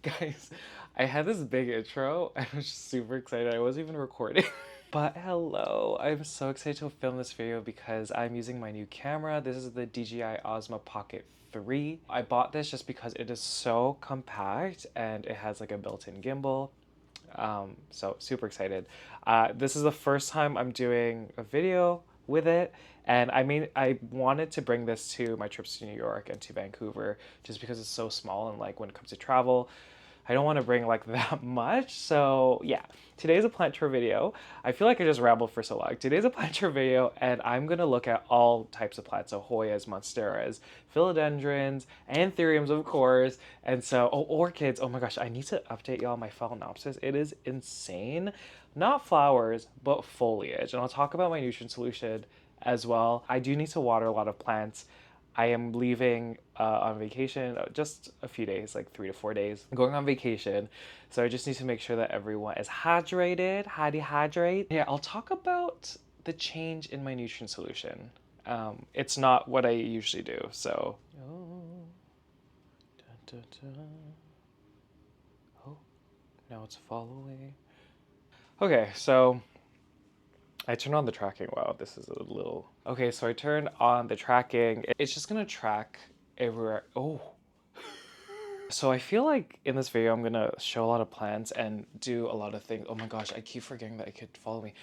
Guys, I had this big intro. I was just super excited. I wasn't even recording. But hello, I'm so excited to film this video because I'm using my new camera. This is the DJI Osmo Pocket 3. I bought this just because it is so compact and it has like a built-in gimbal. So super excited. This is the first time I'm doing a video with it, and I wanted to bring this to my trips to New York and to Vancouver just because it's so small, and like when it comes to travel, I don't want to bring like that much. So yeah, today's a plant tour video. I feel like I just rambled for so long. Today's a plant tour video, and I'm gonna look at all types of plants. So Hoyas, Monsteras, Philodendrons, Anthuriums, of course. And so, oh, orchids. Oh my gosh, I need to update y'all my Phalaenopsis. It is insane. Not flowers, but foliage. And I'll talk about my nutrient solution as well. I do need to water a lot of plants. I am leaving on vacation, just a few days, like 3 to 4 days. I'm going on vacation, so I just need to make sure that everyone is hydrated. How do you hydrate? Yeah, I'll talk about the change in my nutrient solution. It's not what I usually do, so. Oh, dun, dun, dun. Oh, now it's following. Okay, so I turned on the tracking. Wow, this is a little... Okay, so I turned on the tracking. It's just gonna track everywhere. Oh. So I feel like in this video, I'm gonna show a lot of plants and do a lot of things. Oh my gosh, I keep forgetting that it could follow me.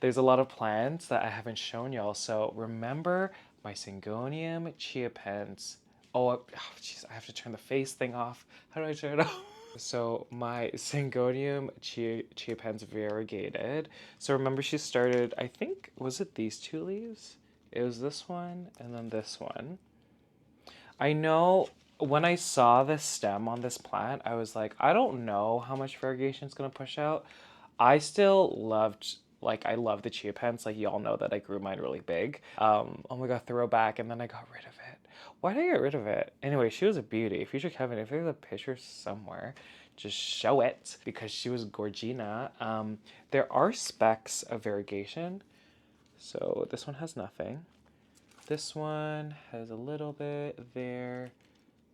There's a lot of plants that I haven't shown y'all. So remember my Syngonium, Chiapense. Oh, jeez, I have to turn the face thing off. How do I turn it off? So my Syngonium Chiapense variegated. So remember she started, I think, was it these two leaves? It was this one and then this one. I know when I saw the stem on this plant, I was like, I don't know how much variegation it's gonna push out. I still loved, like, I love the Chiapense. Like, y'all know that I grew mine really big. Oh my god, throwback, and then I got rid of it. Why did I get rid of it? Anyway, she was a beauty. Future Kevin, if there's a picture somewhere, just show it because she was gorgina. There are specks of variegation. So this one has nothing. This one has a little bit there,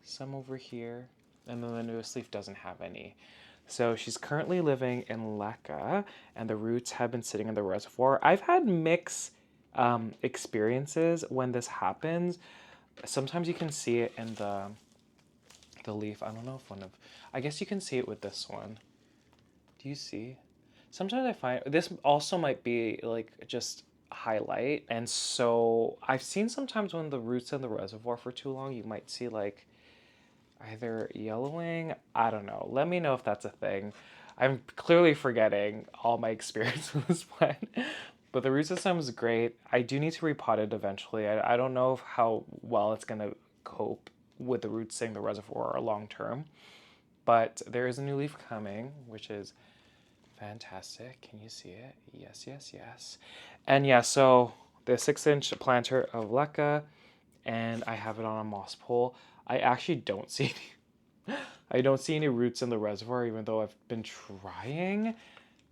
some over here, and then the newest leaf doesn't have any. So she's currently living in Lekka, and the roots have been sitting in the reservoir. I've had mixed experiences when this happens. Sometimes you can see it in the leaf. I don't know if one of... I guess you can see it with this one. Do you see? Sometimes I find... This also might be like just highlight. And so I've seen sometimes when the roots in the reservoir for too long, you might see like either yellowing. I don't know. Let me know if that's a thing. I'm clearly forgetting all my experience with this plant. But the root system is great. I do need to repot it eventually. I don't know how well it's going to cope with the roots staying in the reservoir long term. But there is a new leaf coming, which is fantastic. Can you see it? Yes, yes, yes. And yeah, so the 6-inch planter of Lekka, and I have it on a moss pole. I actually don't see I don't see any roots in the reservoir, even though I've been trying.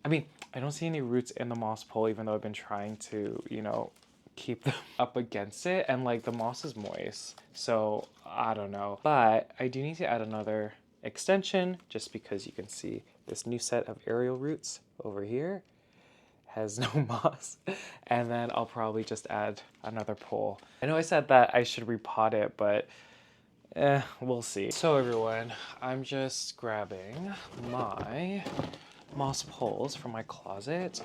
I mean, I don't see any roots in the moss pole, even though I've been trying to, you know, keep them up against it. And like the moss is moist, so I don't know. But I do need to add another extension just because you can see this new set of aerial roots over here has no moss. And then I'll probably just add another pole. I know I said that I should repot it, but we'll see. So everyone, I'm just grabbing my moss poles from my closet.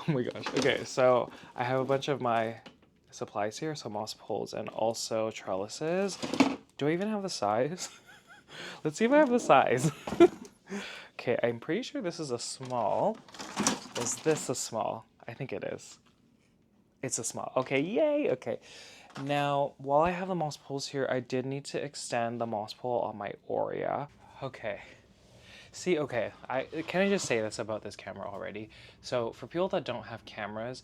Oh my gosh. Okay, so I have a bunch of my supplies here, so moss poles and also trellises. Do I even have the size? Let's see if I have the size. Okay, I'm pretty sure this is a small. Is this a small? I think it is. It's a small. Okay, yay! Okay. Now, while I have the moss poles here, I did need to extend the moss pole on my Aurea. Okay. See, okay, can I just say this about this camera already? So for people that don't have cameras,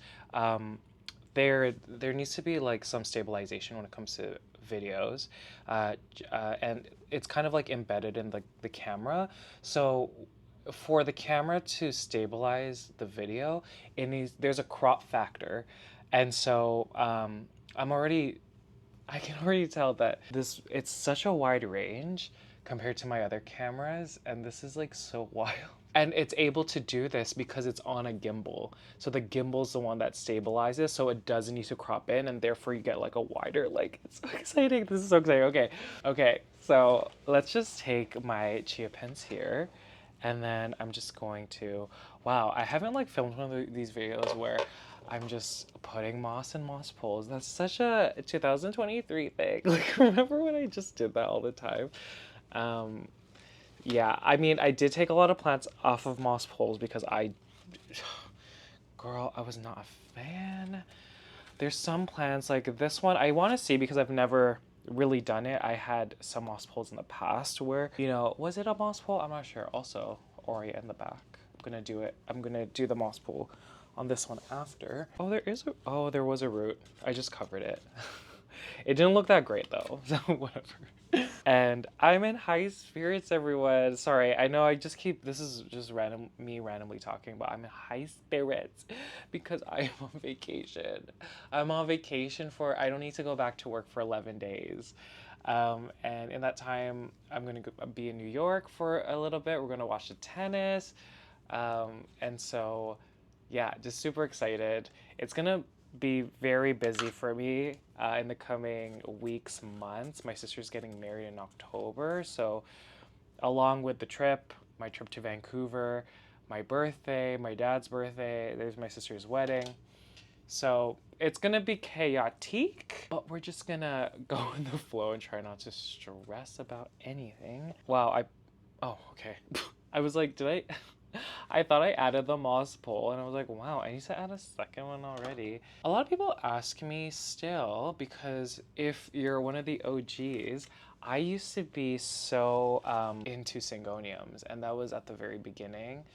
there needs to be like some stabilization when it comes to videos, and it's kind of like embedded in the camera. So for the camera to stabilize the video, it needs there's a crop factor, and so I can already tell that it's such a wide range compared to my other cameras, and this is like so wild. And it's able to do this because it's on a gimbal. So the gimbal's the one that stabilizes, so it doesn't need to crop in, and therefore you get like a wider, like, it's so exciting. This is so exciting. Okay. Okay, so let's just take my Chiapense here, and then I'm just going to, wow, I haven't like filmed one of these videos where I'm just putting moss in moss poles. That's such a 2023 thing. Like, remember when I just did that all the time? Um, yeah, I mean, I did take a lot of plants off of moss poles because girl, I was not a fan. There's some plants like this one I want to see because I've never really done it. I had some moss poles in the past where, was it a moss pole? I'm not sure. Also, Aurea in the back. I'm gonna do it. I'm gonna do the moss pole on this one after. Oh, there was a root. I just covered it. It didn't look that great though, so whatever. And I'm in high spirits, everyone. Sorry, I know this is just me randomly talking, but I'm in high spirits because I'm on vacation. I'm on vacation I don't need to go back to work for 11 days. And in that time, I'm going to be in New York for a little bit. We're going to watch the tennis. And so, yeah, just super excited. It's going to be very busy for me in the coming weeks, months. My sister's getting married in October, so along with the trip, my trip to Vancouver, my birthday, my dad's birthday, there's my sister's wedding. So it's gonna be chaotic, but we're just gonna go in the flow and try not to stress about anything. Wow, oh, okay. I was like, did I? I thought I added the moss pole, and I was like, wow, I need to add a second one already. A lot of people ask me still, because if you're one of the OGs, I used to be so into Syngoniums, and that was at the very beginning.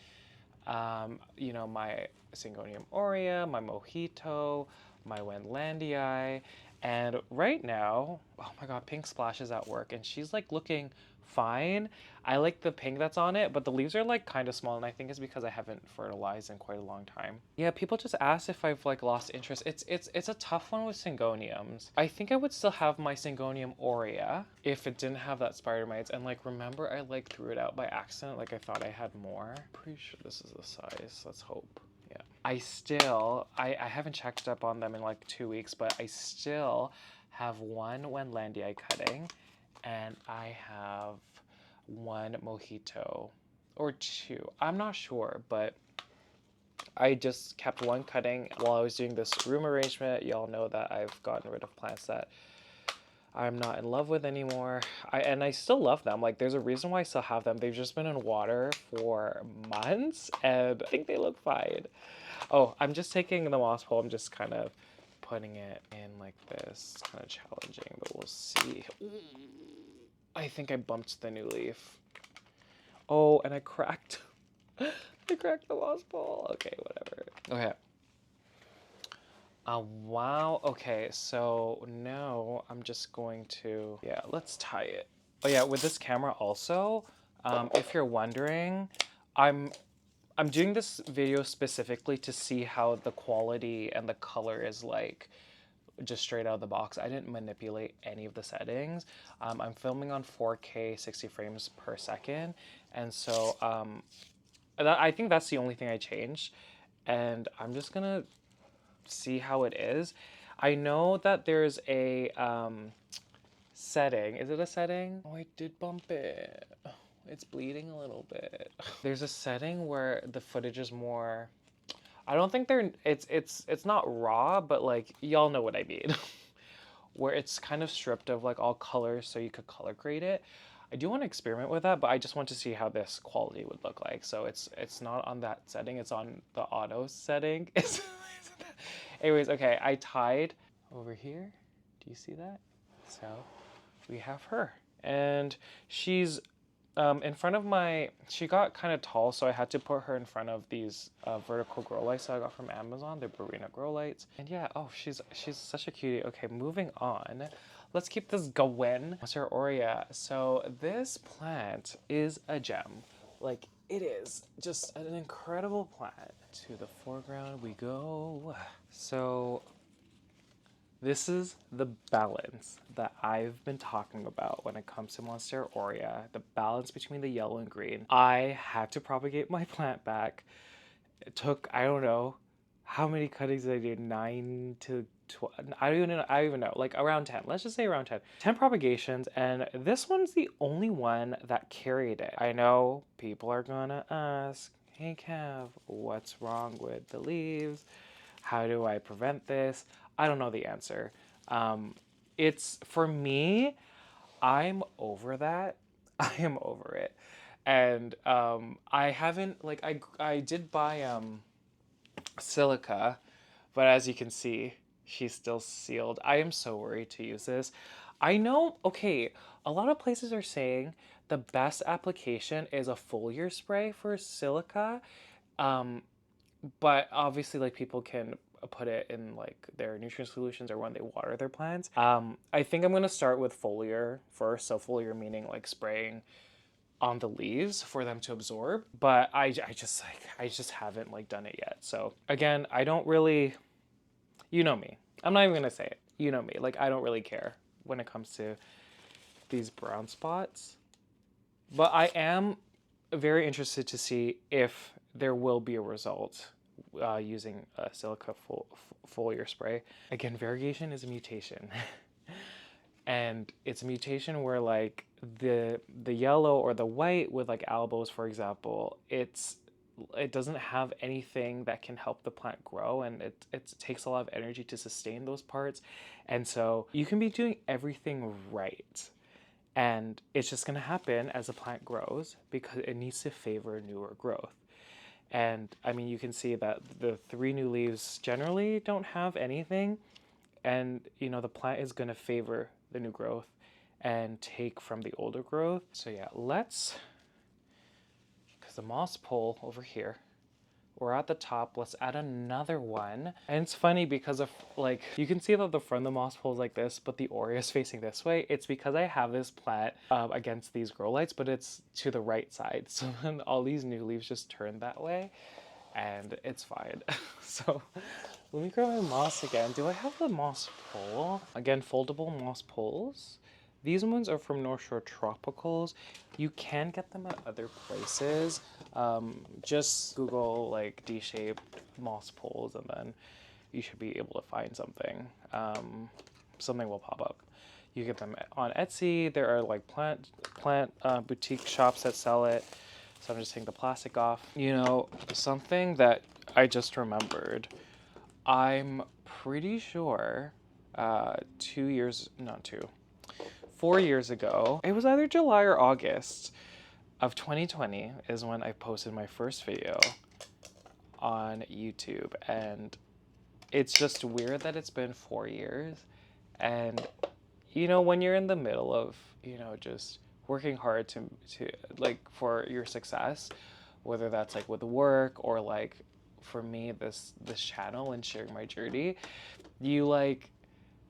My Syngonium aurea, my Mojito, my Wendlandii, and right now, oh my god, Pink Splash is at work, and she's like looking fine. I like the pink that's on it, but the leaves are like kind of small, and I think it's because I haven't fertilized in quite a long time. Yeah, people just ask if I've like lost interest. It's a tough one with Syngoniums. I think I would still have my Syngonium aurea if it didn't have that spider mites. And like, remember I like threw it out by accident. Like I thought I had more. Pretty sure this is the size. Let's hope. Yeah. I haven't checked up on them in like 2 weeks, but I still have one Wendlandii cutting, and I have one Mojito or two. I'm not sure, but I just kept one cutting while I was doing this room arrangement. Y'all know that I've gotten rid of plants that I'm not in love with anymore. And I still love them. Like, there's a reason why I still have them. They've just been in water for months, and I think they look fine. Oh, I'm just taking the moss pole. I'm just kind of putting it in like this. It's kind of challenging, but we'll see. I think I bumped the new leaf. Oh, and I cracked. I cracked the moss pole. Okay, whatever. Okay. Wow. Okay, so now I'm just going to, yeah, let's tie it. Oh yeah, with this camera also, if you're wondering, I'm doing this video specifically to see how the quality and the color is like just straight out of the box. I didn't manipulate any of the settings. I'm filming on 4K 60 frames per second, and so I think that's the only thing I changed, and I'm just gonna see how it is. I know that there's a setting. Is it a setting? Oh, I did bump it. It's bleeding a little bit. There's a setting where the footage is more, I don't think it's not raw, but like y'all know what I mean. Where it's kind of stripped of like all colors so you could color grade it. I do want to experiment with that, but I just want to see how this quality would look like. So it's not on that setting, it's on the auto setting. Anyways, okay, I tied over here. Do you see that? So we have her. And she's in front of she got kind of tall, so I had to put her in front of these vertical grow lights that I got from Amazon. They're Barina grow lights. And yeah, oh, she's such a cutie. Okay, moving on. Let's keep this going. Monstera Aurea. So this plant is a gem. Like, it is just an incredible plant. To the foreground we go. So this is the balance that I've been talking about when it comes to Monstera Aurea, the balance between the yellow and green. I had to propagate my plant back. It took, I don't know, how many cuttings did I do? 9 to 12, I don't even know, like around 10. Let's just say around 10. 10 propagations, and this one's the only one that carried it. I know people are gonna ask, hey Cav, what's wrong with the leaves? How do I prevent this? I don't know the answer. It's, for me, I'm over that. I am over it. And I haven't, like, I did buy silica, but as you can see, she's still sealed. I am so worried to use this. I know, okay, a lot of places are saying the best application is a foliar spray for silica. But obviously, like, people can put it in like their nutrient solutions or when they water their plants. I think I'm gonna start with foliar first. So foliar meaning like spraying on the leaves for them to absorb. But I just haven't like done it yet. So again, I don't really, you know me. I'm not even gonna say it. You know me. Like, I don't really care when it comes to these brown spots. But I am very interested to see if there will be a result using a silica foliar spray. Again, variegation is a mutation. And it's a mutation where like the yellow or the white with like albos, for example, it doesn't have anything that can help the plant grow, and it takes a lot of energy to sustain those parts. And so you can be doing everything right, and it's just going to happen as the plant grows because it needs to favor newer growth. And I mean, you can see that the 3 new leaves generally don't have anything. And, you know, the plant is going to favor the new growth and take from the older growth. So yeah, because the moss pole over here, we're at the top, let's add another one. And it's funny because of, like, you can see that the front of the moss pole is like this, but the Aurea is facing this way. It's because I have this plant against these grow lights, but it's to the right side. So then all these new leaves just turn that way, and it's fine. So let me grab my moss again. Do I have the moss pole? Again, foldable moss poles. These ones are from North Shore Tropicals. You can get them at other places. Just Google like D-shaped moss poles, and then you should be able to find something. Something will pop up. You get them on Etsy. There are like plant boutique shops that sell it. So I'm just taking the plastic off. You know, something that I just remembered. I'm pretty sure 4 years ago, it was either July or August of 2020 is when I posted my first video on YouTube. And it's just weird that it's been 4 years. And, you know, when you're in the middle of, you know, just working hard to like for your success, whether that's like with work or like for me, this channel and sharing my journey, you like,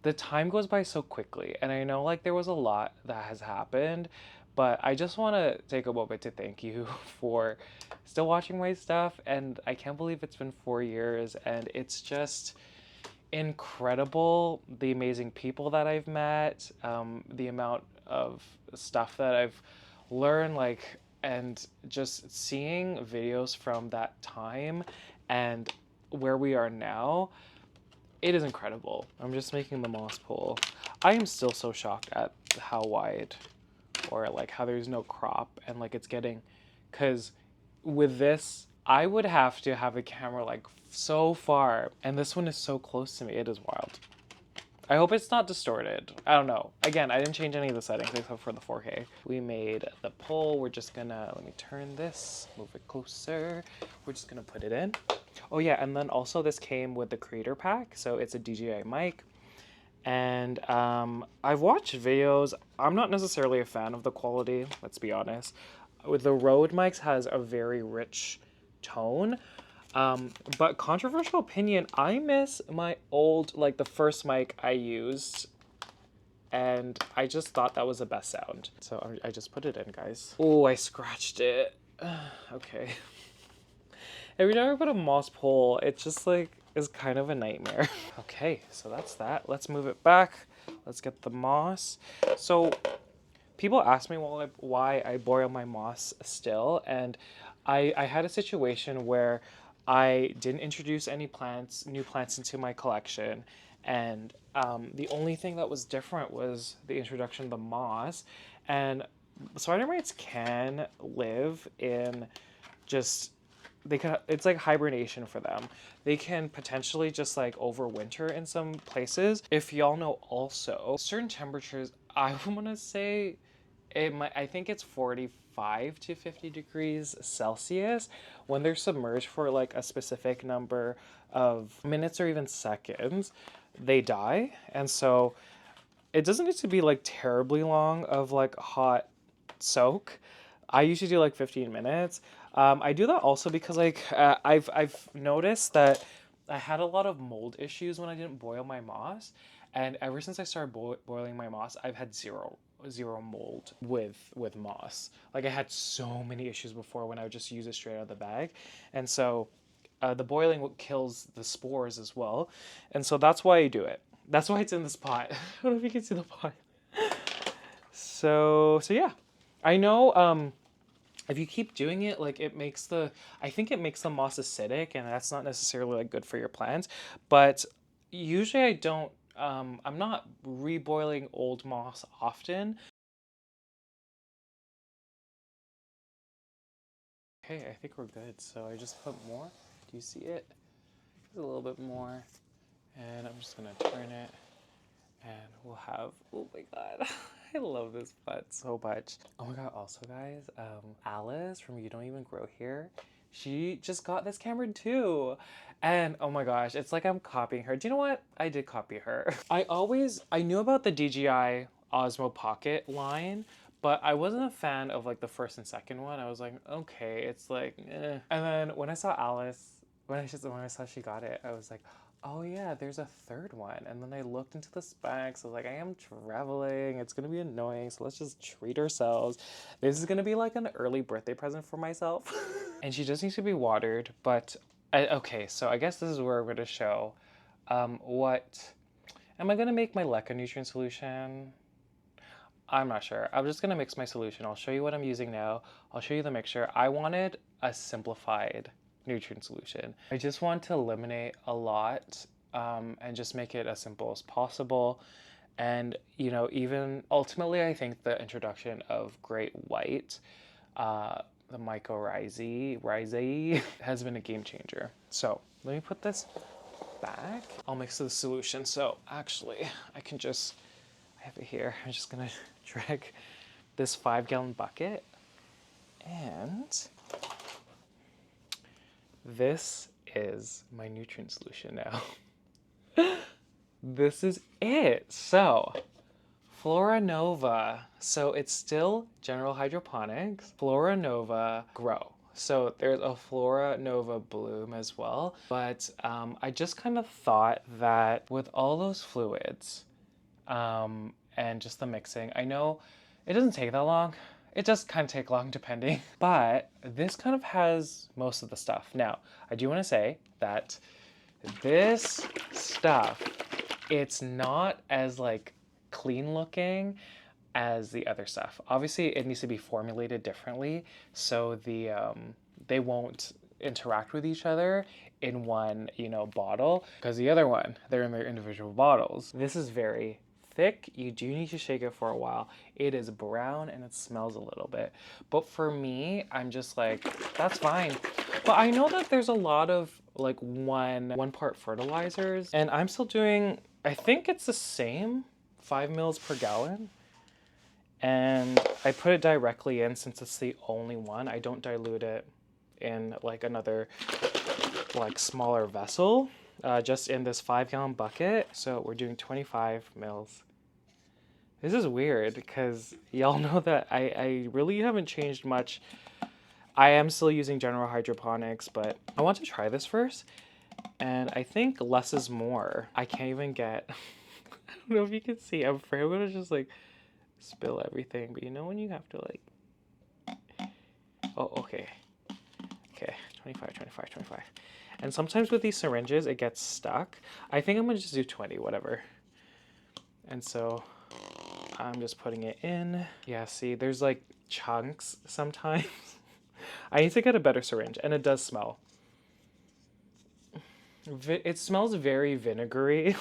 the time goes by so quickly. And I know like there was a lot that has happened, but I just want to take a moment to thank you for still watching my stuff. And I can't believe it's been 4 years, and it's just incredible the amazing people that I've met, the amount of stuff that I've learned, like, and just seeing videos from that time and where we are now. It is incredible. I'm just making the moss pole. I am still so shocked at how wide, or like how there's no crop, and like it's getting, because with this, I would have to have a camera like so far, and this one is so close to me. It is wild. I hope it's not distorted. I don't know. Again, I didn't change any of the settings except for the 4K. We made the pole. We're just gonna, let me turn this, move it closer. We're just gonna put it in. Oh yeah, and then also this came with the creator pack. So it's a DJI mic. And I've watched videos. I'm not necessarily a fan of the quality, let's be honest. With the Rode mics has a very rich tone. But controversial opinion, I miss my old, like the first mic I used, and I just thought that was the best sound. So I just put it in, guys. Oh, I scratched it. Okay. Every time I put a moss pole, it's just like, is kind of a nightmare. Okay, so that's that. Let's move it back. Let's get the moss. So people ask me why I boil my moss still, and I had a situation where I didn't introduce any new plants into my collection, and the only thing that was different was the introduction of the moss. And spider mites can live in just they can it's like hibernation for them. They can potentially just like overwinter in some places. If y'all know also, certain temperatures, I want to say I think it's 45 to 50 degrees Celsius. When they're submerged for like a specific number of minutes or even seconds, they die. And so it doesn't need to be like terribly long of like hot soak. I usually do like 15 minutes. I do that also because like I've noticed that I had a lot of mold issues when I didn't boil my moss, and ever since I started boiling my moss, I've had zero mold with moss. Like I had so many issues before when I would just use it straight out of the bag, and so the boiling kills the spores as well, and so that's why I do it. That's why it's in this pot. I don't know if you can see the pot. So yeah, I know. If you keep doing it, like I think it makes the moss acidic, and that's not necessarily like good for your plants. But usually I don't. I'm not reboiling old moss often. Okay, I think we're good. So I just put more. Do you see it? A little bit more, and I'm just gonna turn it. And we'll have, oh my god, I love this plant so much. Oh my god, also guys, Alice from You Don't Even Grow Here, she just got this camera too. And oh my gosh, it's like I'm copying her. Do you know what? I did copy her. I knew about the DJI Osmo Pocket line, but I wasn't a fan of like the first and second one. I was like, okay, it's like, eh. And then when I saw Alice, when I saw she got it, I was like, oh yeah, there's a third one. And then I looked into the specs. I was like, I am traveling. It's gonna be annoying, so let's just treat ourselves. This is gonna be like an early birthday present for myself. And she just needs to be watered. But okay, so I guess this is where we're gonna show what am I gonna make my leca nutrient solution? I'm not sure. I'm just gonna mix my solution. I'll show you what I'm using now. I'll show you the mixture. I wanted a simplified nutrient solution. I just want to eliminate a lot and just make it as simple as possible. And, you know, even ultimately, I think the introduction of Great White, the mycorrhizae, has been a game changer. So let me put this back. I'll mix the solution. So actually, I have it here. I'm just gonna drag this 5-gallon bucket, and this is my nutrient solution now. This is it. So, Flora Nova. So it's still general hydroponics. Flora Nova grow. So there's a Flora Nova bloom as well. But I just kind of thought that with all those fluids and just the mixing, I know it doesn't take that long. It does kind of take long depending, but this kind of has most of the stuff. Now, I do want to say that this stuff, it's not as like clean looking as the other stuff. Obviously, it needs to be formulated differently so they won't interact with each other in one, bottle, because the other one, they're in their individual bottles. This is very thick. You do need to shake it for a while. It is brown and it smells a little bit. But for me, I'm just like, that's fine. But I know that there's a lot of like one part fertilizers, and I'm still doing, I think it's the same 5 mils per gallon. And I put it directly in since it's the only one. I don't dilute it in like another like smaller vessel, just in this 5-gallon bucket. So we're doing 25 mils. This is weird because y'all know that I really haven't changed much. I am still using general hydroponics, but I want to try this first. And I think less is more. I can't even get, I don't know if you can see, I'm afraid I'm gonna just like spill everything, but you know when you have to like, Oh, okay. Okay, 25, 25, 25. And sometimes with these syringes, it gets stuck. I think I'm gonna just do 20, whatever. And so I'm just putting it in. Yeah, see, there's like chunks sometimes. I need to get a better syringe, and it does smell. It smells very vinegary.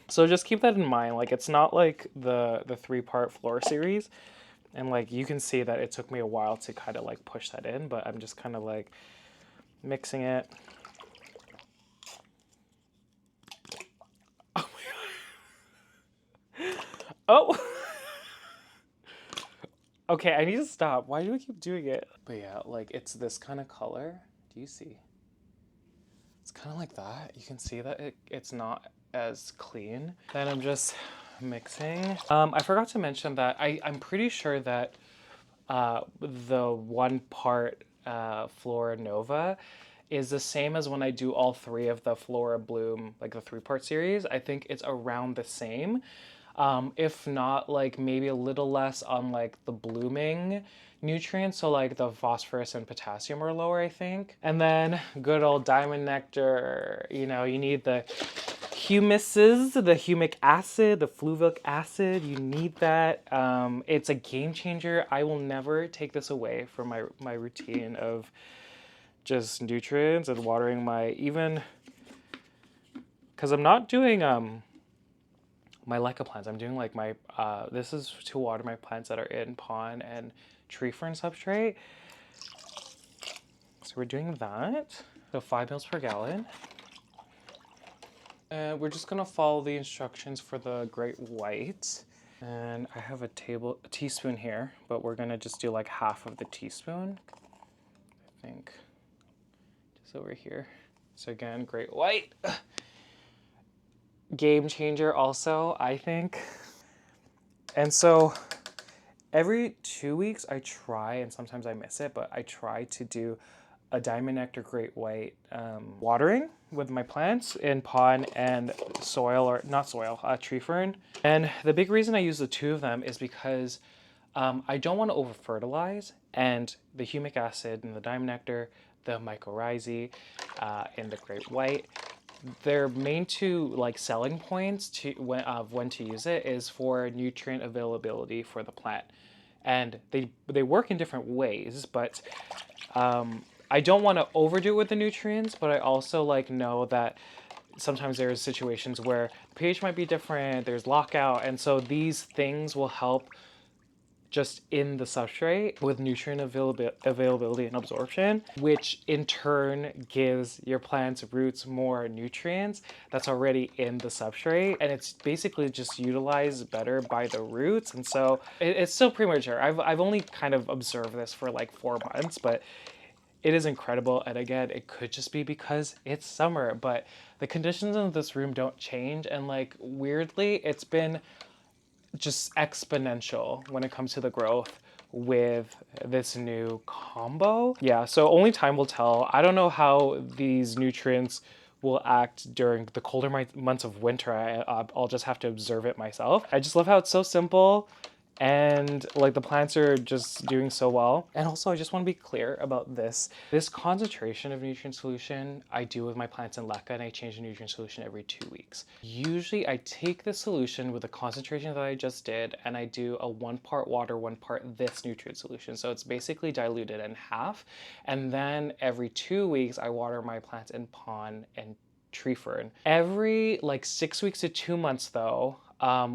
So just keep that in mind. Like, it's not like the 3-part floor series. And like, you can see that it took me a while to kind of like push that in, but I'm just kind of like mixing it. Oh my god. Oh. Okay, I need to stop. Why do I keep doing it? But yeah, like, it's this kind of color. Do you see? It's kind of like that. You can see that it's not as clean. Then I'm just mixing. I forgot to mention that I'm pretty sure that the 1-part Flora Nova is the same as when I do all 3 of the Flora Bloom, like the 3-part series. I think it's around the same. If not, like maybe a little less on like the blooming nutrients, so like the phosphorus and potassium are lower, I think. And then good old diamond nectar, you know, you need the humuses, the humic acid, the fluvic acid, you need that. It's a game changer. I will never take this away from my routine of just nutrients and watering my, even, because I'm not doing my leca plants. I'm doing like my, this is to water my plants that are in pond and tree fern substrate. So we're doing that. So 5 mils per gallon. And we're just gonna follow the instructions for the great white. And I have a teaspoon here, but we're gonna just do like half of the teaspoon. I think, just over here. So again, great white. Game changer also, I think. And so every 2 weeks I try, and sometimes I miss it, but I try to do a diamond nectar great white watering with my plants in pot and soil, or not soil, tree fern. And the big reason I use the 2 of them is because I don't want to over fertilize, and the humic acid and the diamond nectar, the mycorrhizae, and the great white, their main 2 like selling points to when to use it is for nutrient availability for the plant. And they work in different ways, but I don't want to overdo it with the nutrients, but I also like know that sometimes there's situations where the pH might be different, there's lockout, and so these things will help just in the substrate with nutrient availability and absorption, which in turn gives your plant's roots more nutrients that's already in the substrate, and it's basically just utilized better by the roots. And so it's still premature. I've only kind of observed this for like 4 months, but it is incredible. And again, it could just be because it's summer, but the conditions in this room don't change, and like weirdly, it's been just exponential when it comes to the growth with this new combo. Yeah, so only time will tell. I don't know how these nutrients will act during the colder months of winter. I'll just have to observe it myself. I just love how it's so simple, and like the plants are just doing so well. And also I just want to be clear about this concentration of nutrient solution I do with my plants in leca, and I change the nutrient solution every 2 weeks. Usually I take the solution with the concentration that I just did, and I do a 1 part water, 1 part this nutrient solution, so it's basically diluted in half. And then every 2 weeks I water my plants in pond and tree fern. Every like 6 weeks to 2 months though,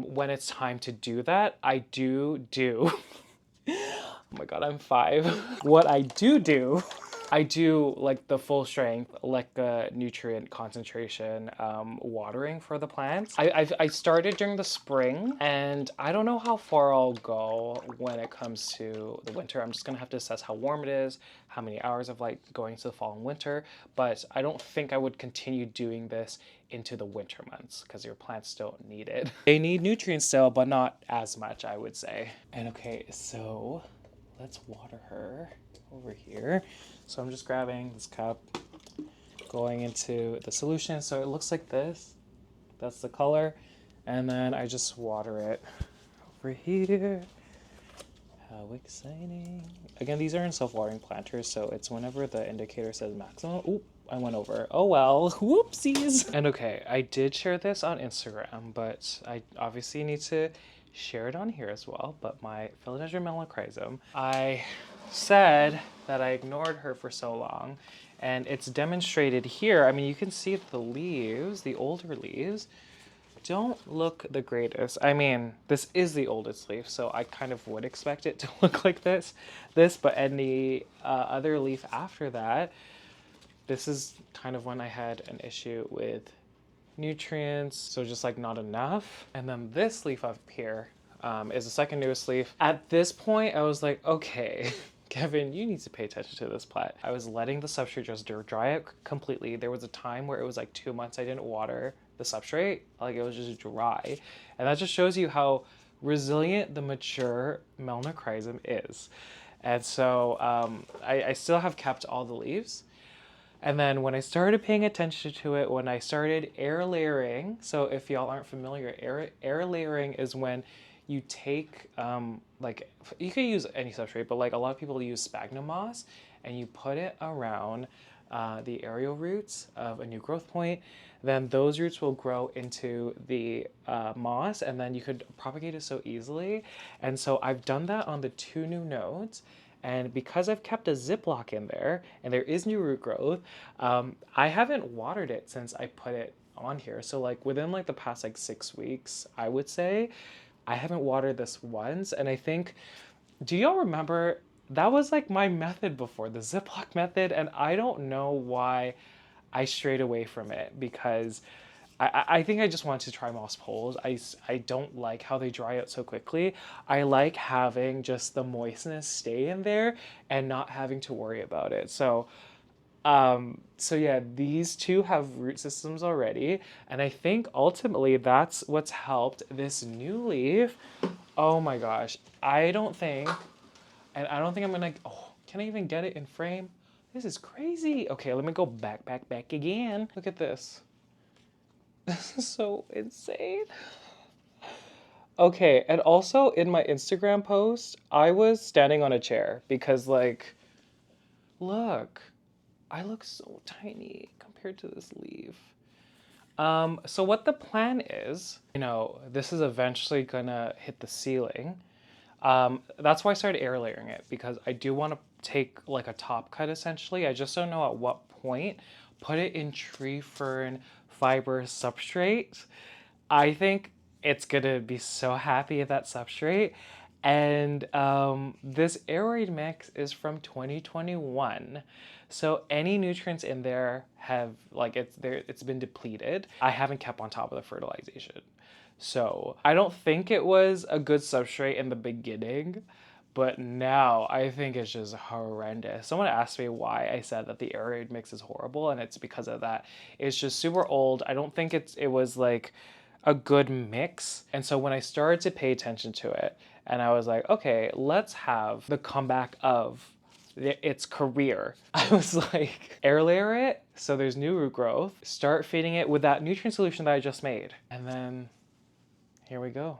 when it's time to do that, I do oh my god, I'm 5. What I do, I do like the full strength, like nutrient concentration watering for the plants. I started during the spring, and I don't know how far I'll go when it comes to the winter. I'm just gonna have to assess how warm it is, how many hours of light going to the fall and winter, but I don't think I would continue doing this into the winter months because your plants don't need it. They need nutrients still, but not as much, I would say. And okay, so let's water her over here. So I'm just grabbing this cup, going into the solution. So it looks like this. That's the color. And then I just water it over here. How exciting. Again, these are in self-watering planters, so it's whenever the indicator says maximum. Oop, I went over. Oh well, whoopsies. And okay, I did share this on Instagram, but I obviously need to share it on here as well. But my Philodendron Melanochrysum, I said that I ignored her for so long, and it's demonstrated here. I mean, you can see the leaves, the older leaves, don't look the greatest. I mean, this is the oldest leaf, so I kind of would expect it to look like this, but any other leaf after that, this is kind of when I had an issue with nutrients, so just like not enough. And then this leaf up here is the second newest leaf. At this point, I was like, okay, Kevin, you need to pay attention to this plant. I was letting the substrate just dry out completely. There was a time where it was like 2 months I didn't water the substrate, like it was just dry. And that just shows you how resilient the mature Melanochrysum is. And so I still have kept all the leaves. And then when I started paying attention to it, when I started air layering, so if y'all aren't familiar, air layering is when you take, like, you could use any substrate, but like a lot of people use sphagnum moss, and you put it around the aerial roots of a new growth point, then those roots will grow into the moss, and then you could propagate it so easily. And so I've done that on the 2 new nodes. And because I've kept a Ziploc in there and there is new root growth, I haven't watered it since I put it on here. So like within like the past like 6 weeks, I would say, I haven't watered this once. And I think, do y'all remember that was like my method before, the Ziploc method? And I don't know why I strayed away from it, because I think I just wanted to try moss poles. I don't like how they dry out so quickly. I like having just the moistness stay in there and not having to worry about it. So yeah, these two have root systems already, and I think ultimately that's what's helped this new leaf. Oh my gosh, I don't think I'm gonna. Oh, can I even get it in frame? This is crazy. Okay, let me go back again. Look at this. This is so insane. Okay, and also in my Instagram post, I was standing on a chair because, like, look, I look so tiny compared to this leaf. So what the plan is, this is eventually gonna hit the ceiling. That's why I started air layering it, because I do want to take like a top cut essentially. I just don't know at what point. Put it in tree fern fiber substrate. I think it's gonna be so happy at that substrate. And this aeroid mix is from 2021. So any nutrients in there have it's been depleted. I haven't kept on top of the fertilization. So I don't think it was a good substrate in the beginning, but now I think it's just horrendous. Someone asked me why I said that the aeroid mix is horrible, and it's because of that. It's just super old. I don't think it was like a good mix. And so when I started to pay attention to it, and I was like, okay, let's have the comeback of its career. I was like, air layer it so there's new root growth, start feeding it with that nutrient solution that I just made. And then here we go.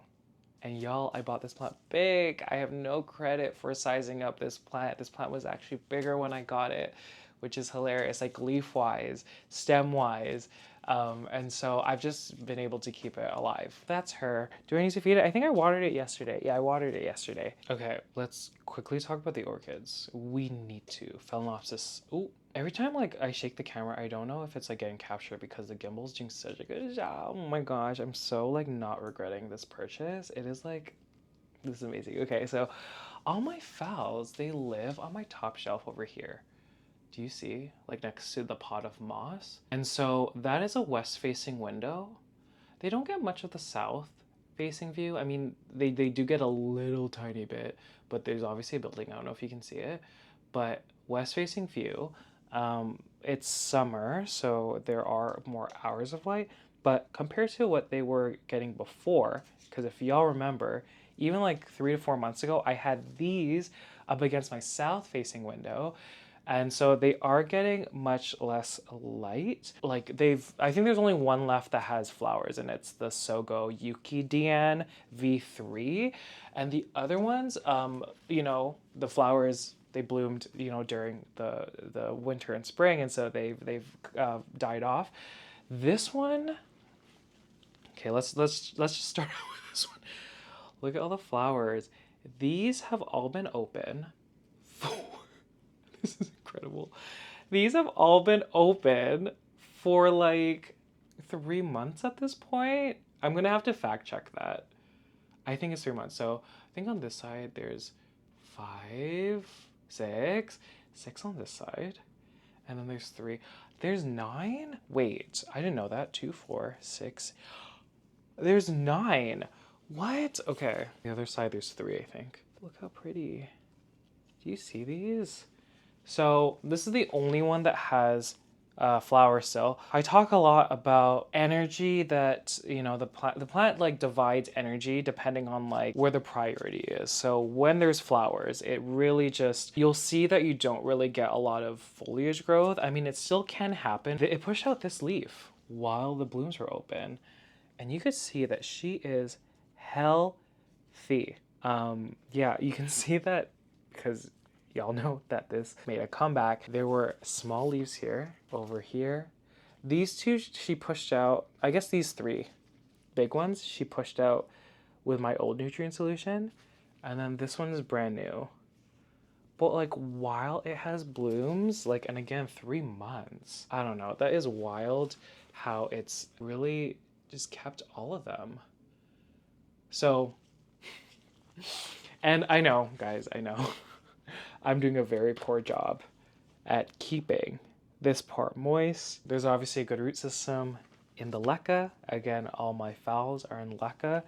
And y'all, I bought this plant big. I have no credit for sizing up this plant. This plant was actually bigger when I got it, which is hilarious, like leaf-wise, stem-wise. And so I've just been able to keep it alive. That's her. Do I need to feed it? I think I watered it yesterday. Yeah, I watered it yesterday. Okay, let's quickly talk about the orchids. We need to. Phalaenopsis. Ooh, every time like I shake the camera, I don't know if it's like getting captured because the gimbal's doing such a good job. Oh my gosh, I'm so like not regretting this purchase. It is like, this is amazing. Okay, so all my phals, they live on my top shelf over here. Do you see? Like next to the pot of moss. And so that is a west-facing window. They don't get much of the south-facing view. I mean, they do get a little tiny bit, but there's obviously a building. I don't know if you can see it. But west-facing view. It's summer, so there are more hours of light. But compared to what they were getting before, because if y'all remember, even like 3 to 4 months ago, I had these up against my south-facing window. And so they are getting much less light. Like I think there's only one left that has flowers, and it's the Sogo Yukidian V3. And the other ones, you know, the flowers, they bloomed, you know, during the winter and spring, and so they've died off. This one, okay, let's just start out with this one. Look at all the flowers. These have all been open for, this is incredible. These have all been open for like 3 months at this point. I'm gonna have to fact check that. I think it's 3 months. So I think on this side there's 5, 6, 6 on this side, and then there's 3. There's 9. Wait, I didn't know that. 2, 4, 6. There's 9. What? Okay. The other side there's 3, I think. Look how pretty. Do you see these? So this is the only one that has flower still. I talk a lot about energy that, you know, the plant like divides energy depending on like where the priority is. So when there's flowers, it really just, you'll see that you don't really get a lot of foliage growth. I mean, it still can happen. It pushed out this leaf while the blooms were open, and you could see that she is healthy. Yeah, you can see that because y'all know that this made a comeback. There were small leaves here, over here. These 2 she pushed out, I guess these 3 big ones she pushed out with my old nutrient solution. And then this one is brand new. But like while it has blooms, like, and again, 3 months. I don't know, that is wild how it's really just kept all of them. So, and I know, guys, I know. I'm doing a very poor job at keeping this part moist. There's obviously a good root system in the leca. Again, all my phals are in leca.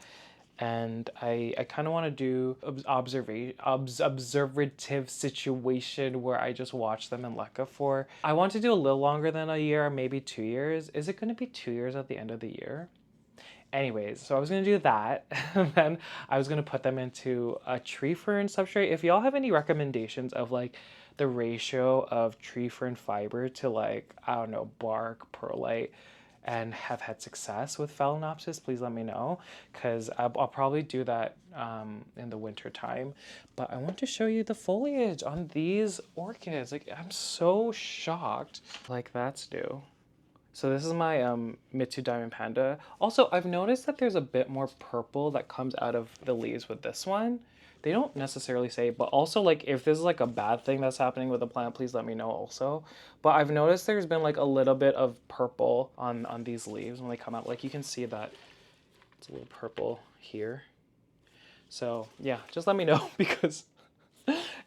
And I kind of want to do observative situation where I just watch them in leca for, I want to do a little longer than a year, maybe 2 years. Is it going to be 2 years at the end of the year? Anyways, so I was going to do that, and then I was going to put them into a tree fern substrate. If y'all have any recommendations of like the ratio of tree fern fiber to like, I don't know, bark, perlite, and have had success with Phalaenopsis, please let me know, because I'll probably do that in the winter time. But I want to show you the foliage on these orchids. Like, I'm so shocked. Like, that's new. So this is my Mituo Diamond Panda. Also, I've noticed that there's a bit more purple that comes out of the leaves with this one. They don't necessarily say, but also like if this is like a bad thing that's happening with the plant, please let me know also. But I've noticed there's been like a little bit of purple on these leaves when they come out. Like you can see that it's a little purple here. So yeah, just let me know because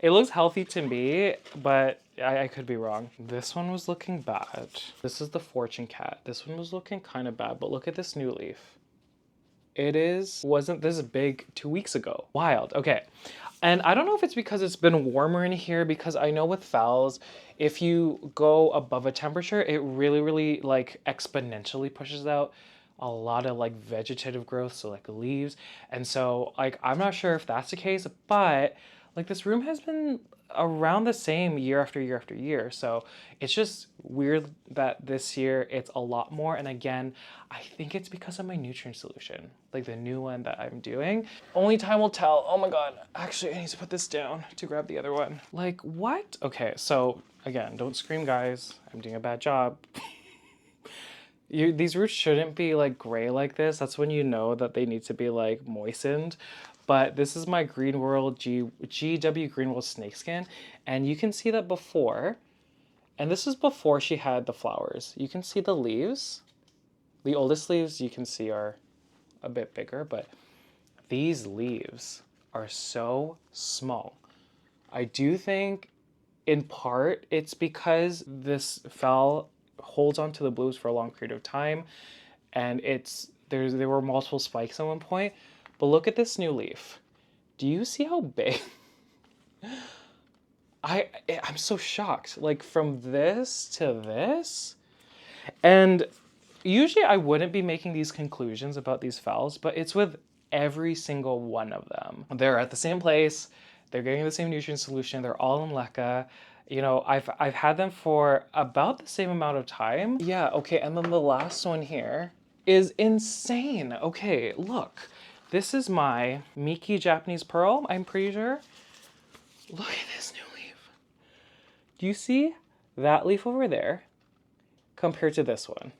it looks healthy to me, but I could be wrong. This one was looking bad. This is the fortune cat. This one was looking kind of bad, but look at this new leaf. Wasn't this big 2 weeks ago. Wild, okay. And I don't know if it's because it's been warmer in here, because I know with phals, if you go above a temperature, it really like exponentially pushes out a lot of like vegetative growth, so like leaves. And so like, I'm not sure if that's the case, but like this room has been around the same year after year after year. So it's just weird that this year it's a lot more. And again, I think it's because of my nutrient solution, like the new one that I'm doing. Only time will tell. Oh my God, actually I need to put this down to grab the other one. Like what? Okay, so again, don't scream guys, I'm doing a bad job. These roots shouldn't be like gray like this. That's when you know that they need to be like moistened. But this is my Green World GW Green World snakeskin. And you can see that before, and this is before she had the flowers. You can see the leaves. The oldest leaves you can see are a bit bigger, but these leaves are so small. I do think in part it's because this phal holds onto the blooms for a long period of time, and there were multiple spikes at one point. But look at this new leaf. Do you see how big? I'm so shocked. Like from this to this. And usually I wouldn't be making these conclusions about these phals, but it's with every single one of them. They're at the same place. They're getting the same nutrient solution. They're all in leca. You know, I've had them for about the same amount of time. Yeah, okay, and then the last one here is insane. Okay, look. This is my Miki Japanese Pearl, I'm pretty sure. Look at this new leaf. Do you see that leaf over there compared to this one?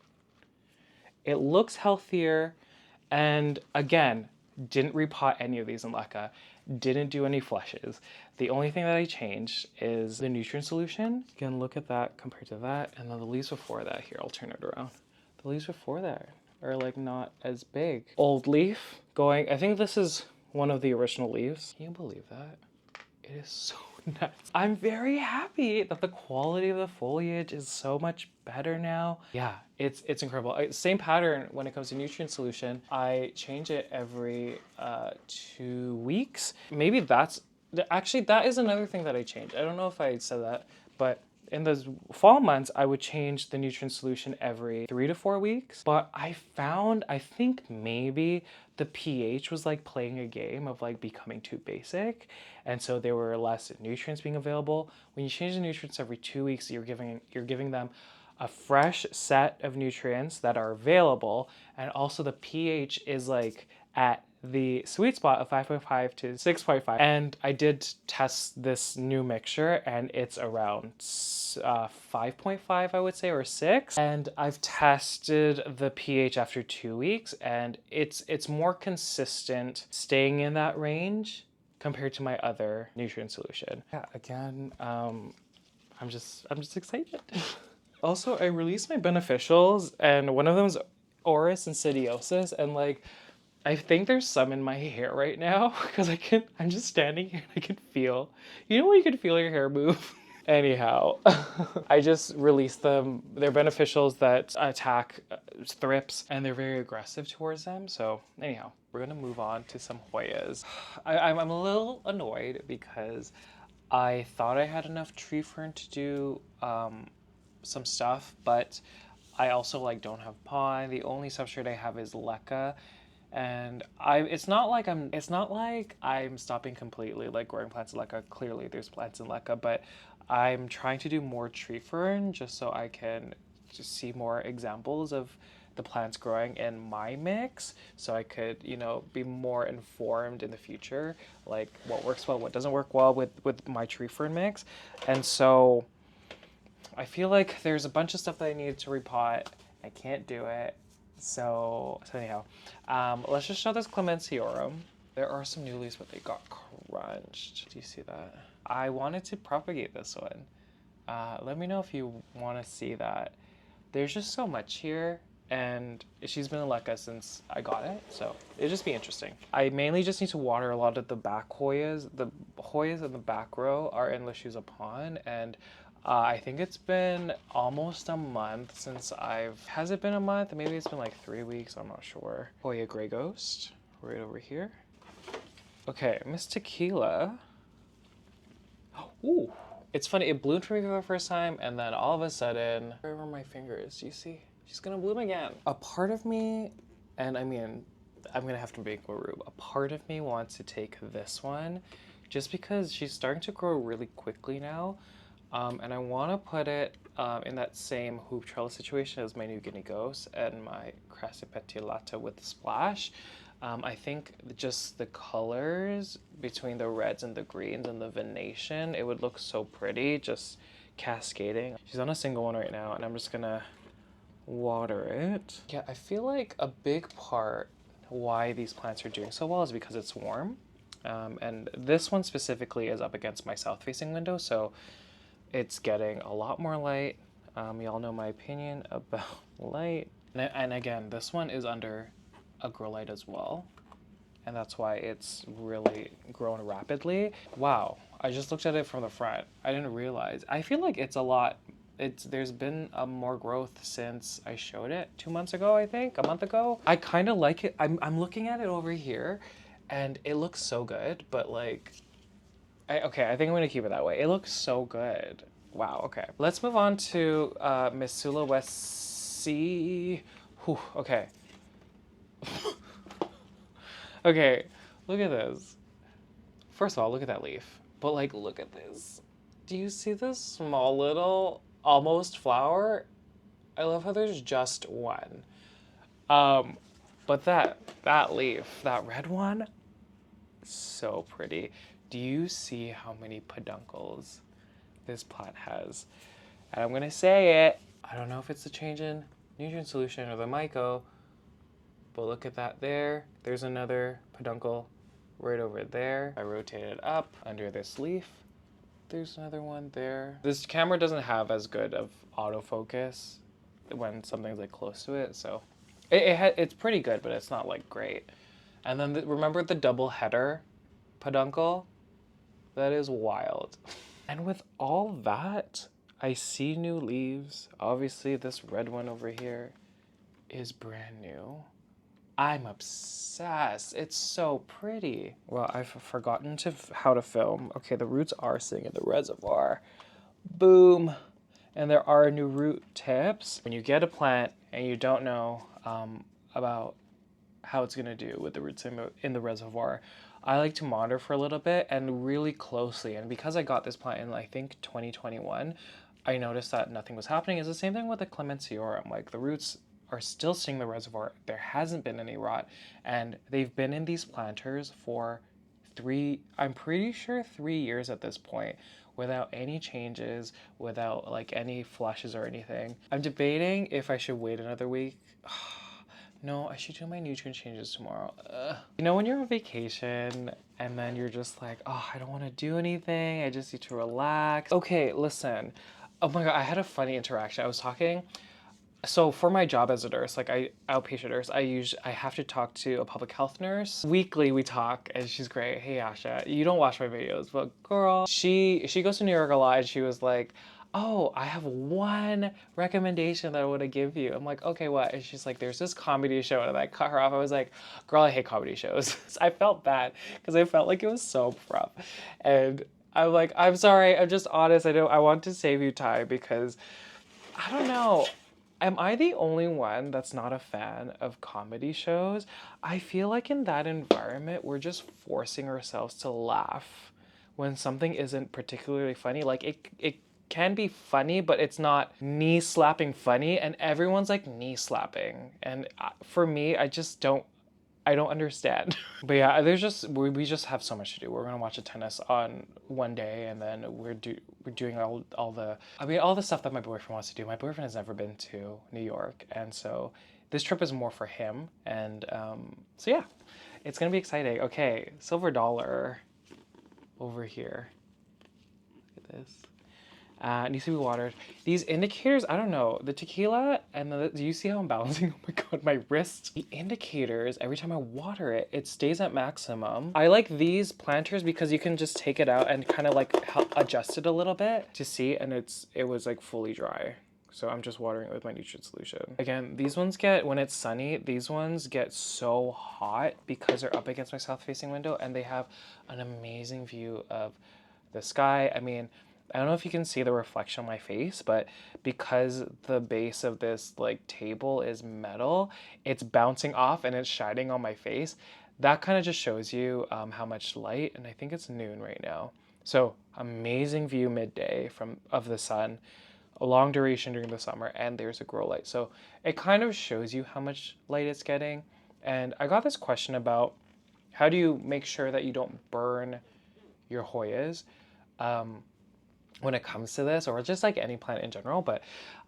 It looks healthier, and again, didn't repot any of these in Leca, didn't do any flushes. The only thing that I changed is the nutrient solution. Again, look at that compared to that, and then the leaves before that. Here, I'll turn it around. The leaves before that are like not as big. Old leaf going, I think this is one of the original leaves. Can you believe that? It is so nice. I'm very happy that the quality of the foliage is so much better now. Yeah, it's incredible. Same pattern when it comes to nutrient solution. I change it every 2 weeks. Maybe that's, actually that is another thing that I change. I don't know if I said that, but in those fall months, I would change the nutrient solution every 3 to 4 weeks. But I found, I think maybe the pH was like playing a game of like becoming too basic. And so there were less nutrients being available. When you change the nutrients every 2 weeks, you're giving them a fresh set of nutrients that are available. And also the pH is like at the sweet spot of 5.5 to 6.5. And I did test this new mixture and it's around 5.5, I would say, or 6. And I've tested the pH after 2 weeks and it's more consistent staying in that range compared to my other nutrient solution. Yeah, again, I'm just excited. Also, I released my beneficials and one of them is Oris insidiosus, and like I think there's some in my hair right now because I'm just standing here and I can feel, you know when you can feel your hair move? Anyhow, I just released them. They're beneficials that attack thrips and they're very aggressive towards them. So anyhow, we're gonna move on to some Hoyas. I'm a little annoyed because I thought I had enough tree fern to do some stuff, but I also like don't have pine. The only substrate I have is leca, and it's not like I'm stopping completely like growing plants in leca. Clearly there's plants in leca, but I'm trying to do more tree fern just so I can just see more examples of the plants growing in my mix, so I could, you know, be more informed in the future, like what works well, what doesn't work well with my tree fern mix. And so I feel like there's a bunch of stuff that I needed to repot. I can't do it. So anyhow, let's just show this Clemensiorum. There are some new leaves, but they got crunched. Do you see that? I wanted to propagate this one. Let me know if you want to see that. There's just so much here, and she's been in leca since I got it, so it'll just be interesting. I mainly just need to water a lot of the back Hoyas. The Hoyas in the back row are in Lashusa Pond, and I think it's been almost a month since has it been a month? Maybe it's been like 3 weeks, I'm not sure. Hoya Grey Ghost, right over here. Okay, Miss Tequila. Ooh, it's funny, it bloomed for me for the first time, and then all of a sudden, where are my fingers? Do you see? She's gonna bloom again. A part of me, and I mean, I'm gonna have to make more room. A part of me wants to take this one, just because she's starting to grow really quickly now. And I want to put it in that same hoop trellis situation as my New Guinea Ghost and my Crystallinum with Splash. I think just the colors between the reds and the greens and the venation, it would look so pretty, just cascading. She's on a single one right now, and I'm just gonna water it. Yeah, I feel like a big part why these plants are doing so well is because it's warm. And this one specifically is up against my south-facing window, so it's getting a lot more light. Y'all know my opinion about light. And again, this one is under a grow light as well. And that's why it's really grown rapidly. Wow, I just looked at it from the front. I didn't realize. I feel like it's a lot. There's been more growth since I showed it 2 months ago, I think, a month ago. I kind of like it. I'm looking at it over here and it looks so good, but like, okay, I think I'm gonna keep it that way. It looks so good. Wow, okay. Let's move on to Missoula West C. Whew, okay. Okay, look at this. First of all, look at that leaf. But like, look at this. Do you see this small little almost flower? I love how there's just one. But that leaf, that red one, so pretty. Do you see how many peduncles this plant has? And I'm gonna say it. I don't know if it's the change in nutrient solution or the myco, but look at that there. There's another peduncle right over there. I rotate it up under this leaf. There's another one there. This camera doesn't have as good of autofocus when something's like close to it, so it's pretty good, but it's not like great. And then remember the double header peduncle? That is wild. And with all that, I see new leaves. Obviously, this red one over here is brand new. I'm obsessed. It's so pretty. Well, I've forgotten how to film. Okay, the roots are sitting in the reservoir. Boom. And there are new root tips. When you get a plant and you don't know about how it's gonna do with the roots in the reservoir, I like to monitor for a little bit and really closely. And because I got this plant in, I think, 2021, I noticed that nothing was happening. It's the same thing with the Clemensiorum. Like, the roots are still seeing the reservoir. There hasn't been any rot. And they've been in these planters for I'm pretty sure 3 years at this point, without any changes, without like any flushes or anything. I'm debating if I should wait another week. No, I should do my nutrient changes tomorrow. You know when you're on vacation and then you're just like, oh, I don't want to do anything. I just need to relax. Okay, listen. Oh my God, I had a funny interaction. I was talking. So for my job as a nurse, like outpatient nurse, I have to talk to a public health nurse. Weekly we talk and she's great. Hey Asha, you don't watch my videos, but girl, she goes to New York a lot and she was like, oh, I have one recommendation that I want to give you. I'm like, okay, what? And she's like, there's this comedy show, and I cut her off. I was like, girl, I hate comedy shows. I felt bad because I felt like it was so rough. And I'm like, I'm sorry, I'm just honest. I want to save you time because I don't know. Am I the only one that's not a fan of comedy shows? I feel like in that environment, we're just forcing ourselves to laugh when something isn't particularly funny. Like it can be funny, but it's not knee slapping funny, and everyone's like knee slapping. And for me, I don't understand. But yeah, we just have so much to do. We're gonna watch a tennis on one day, and then we're doing all the stuff that my boyfriend wants to do. My boyfriend has never been to New York, and so this trip is more for him. And so yeah, it's gonna be exciting. Okay, silver dollar over here. Look at this. Needs to be watered. These indicators, I don't know. The tequila and do you see how I'm balancing? Oh my God, my wrist. The indicators, every time I water it, it stays at maximum. I like these planters because you can just take it out and kind of like help adjust it a little bit to see, and it was like fully dry. So I'm just watering it with my nutrient solution. Again, these ones when it's sunny, these ones get so hot because they're up against my south-facing window and they have an amazing view of the sky. I mean, I don't know if you can see the reflection on my face, but because the base of this like table is metal, it's bouncing off and it's shining on my face. That kind of just shows you how much light, and I think it's noon right now. So amazing view midday of the sun, a long duration during the summer, and there's a grow light. So it kind of shows you how much light it's getting. And I got this question about how do you make sure that you don't burn your Hoyas when it comes to this, or just like any plant in general. But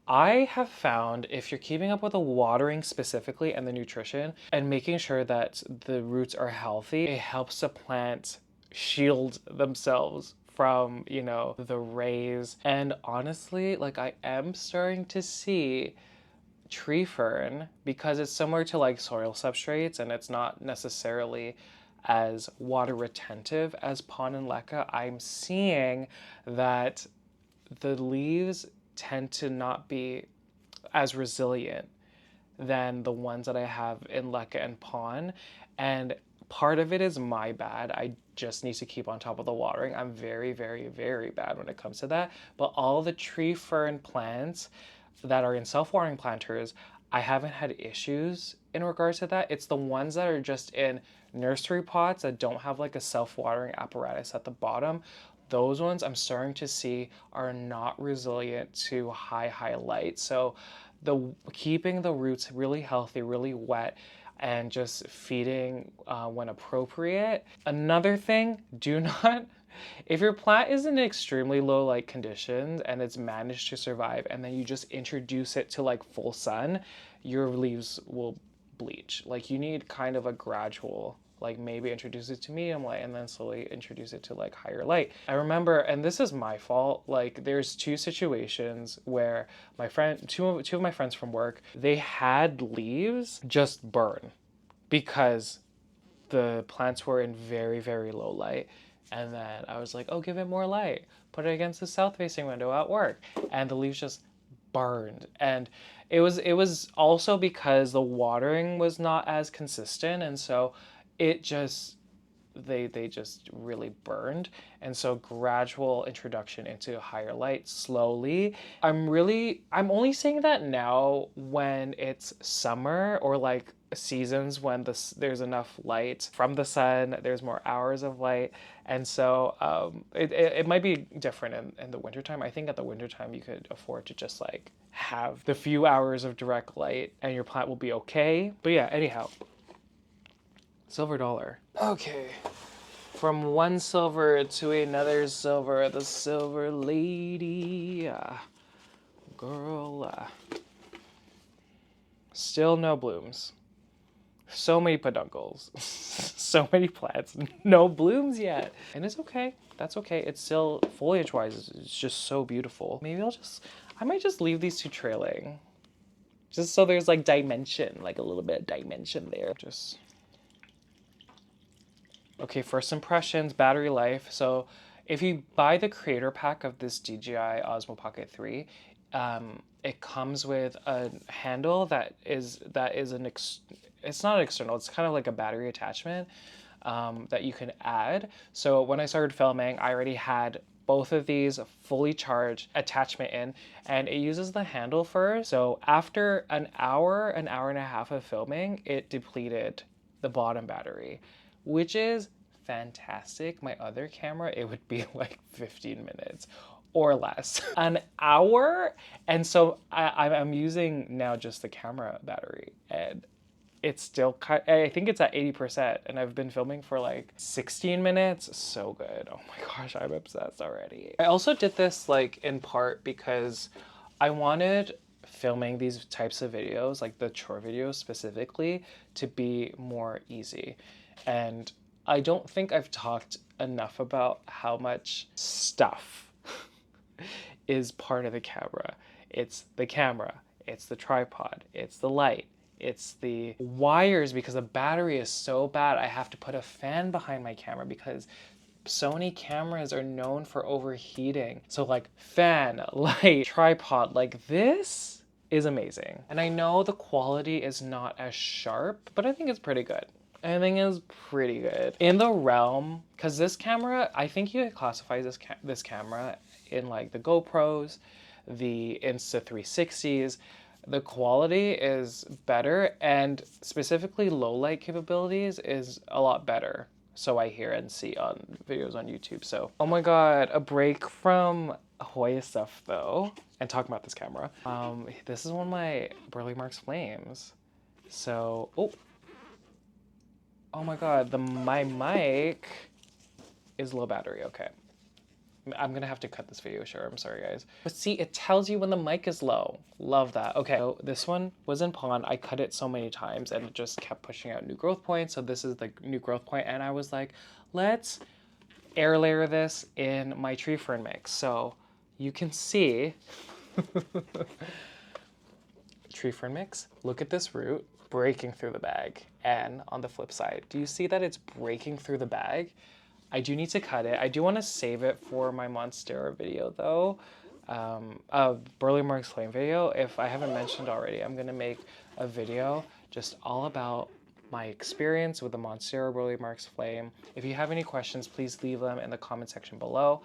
I have found if you're keeping up with the watering specifically and the nutrition and making sure that the roots are healthy, it helps the plant shield themselves from, you know, the rays. And honestly, like I am starting to see tree fern, because it's similar to like soil substrates and it's not necessarily as water retentive as pon and leca. I'm seeing that the leaves tend to not be as resilient than the ones that I have in leca and pon. And part of it is my bad. I just need to keep on top of the watering. I'm very, very, very bad when it comes to that. But all the tree fern plants that are in self-watering planters, I haven't had issues in regards to that. It's the ones that are just in nursery pots that don't have like a self-watering apparatus at the bottom. those ones I'm starting to see are not resilient to high light. So keeping the roots really healthy, really wet, and just feeding when appropriate. Another thing, do not, if your plant is in extremely low light conditions and it's managed to survive, and then you just introduce it to like full sun, your leaves will bleach. Like you need kind of a gradual, like maybe introduce it to medium light and then slowly introduce it to like higher light. I remember, and this is my fault, like there's two situations where my friend, two of my friends from work, they had leaves just burn because the plants were in very low light. And then I was like, oh, give it more light. Put it against the south facing window at work. And the leaves just burned. And it was also because the watering was not as consistent. And so it just, they just really burned. And so gradual introduction into higher light slowly. I'm only saying that now when it's summer or like seasons when there's enough light from the sun, there's more hours of light. And so it might be different in the wintertime. I think at the wintertime you could afford to just like have the few hours of direct light and your plant will be okay. But yeah, anyhow, silver dollar. Okay. From one silver to another silver, the silver lady. Girl. Still no blooms. So many peduncles. So many plants. No blooms yet. And it's okay. That's okay. It's still, foliage-wise, it's just so beautiful. Maybe I might just leave these two trailing. Just so there's like dimension, like a little bit of dimension there. Just... Okay, first impressions, battery life. So if you buy the creator pack of this DJI Osmo Pocket 3, it comes with a handle that is it's not external, it's kind of like a battery attachment that you can add. So when I started filming, I already had both of these fully charged attachment in, and it uses the handle first. So after an hour and a half of filming, it depleted the bottom battery, which is fantastic. My other camera, it would be like 15 minutes or less. An hour? And so I'm using now just the camera battery, and it's still, I think it's at 80%, and I've been filming for like 16 minutes. So good. Oh my gosh, I'm obsessed already. I also did this like in part because I wanted filming these types of videos, like the chore videos specifically, to be more easy. And I don't think I've talked enough about how much stuff is part of the camera. It's the camera, it's the tripod, it's the light, it's the wires, because the battery is so bad. I have to put a fan behind my camera because Sony cameras are known for overheating. So like fan, light, tripod, like this is amazing. And I know the quality is not as sharp, but I think it's pretty good. I think it's pretty good. In the realm, because this camera, I think you could classify this camera in like the GoPros, the Insta360s. The quality is better, and specifically low light capabilities is a lot better. So I hear and see on videos on YouTube. So, oh my God, a break from Hoya stuff though, and talking about this camera. This is one of my Burley Marks Flames. So, oh my God, my mic is low battery, okay. I'm gonna have to cut this video short, I'm sorry guys. But see, it tells you when the mic is low. Love that. Okay, so this one was in pond. I cut it so many times and it just kept pushing out new growth points. So this is the new growth point, and I was like, let's air layer this in my tree fern mix. So you can see, tree fern mix, look at this root breaking through the bag. And on the flip side, do you see that it's breaking through the bag? I do need to cut it. I do want to save it for my Monstera video though. Burley Marks Flame video. If I haven't mentioned already, I'm gonna make a video just all about my experience with the Monstera Burley Marks Flame. If you have any questions, please leave them in the comment section below,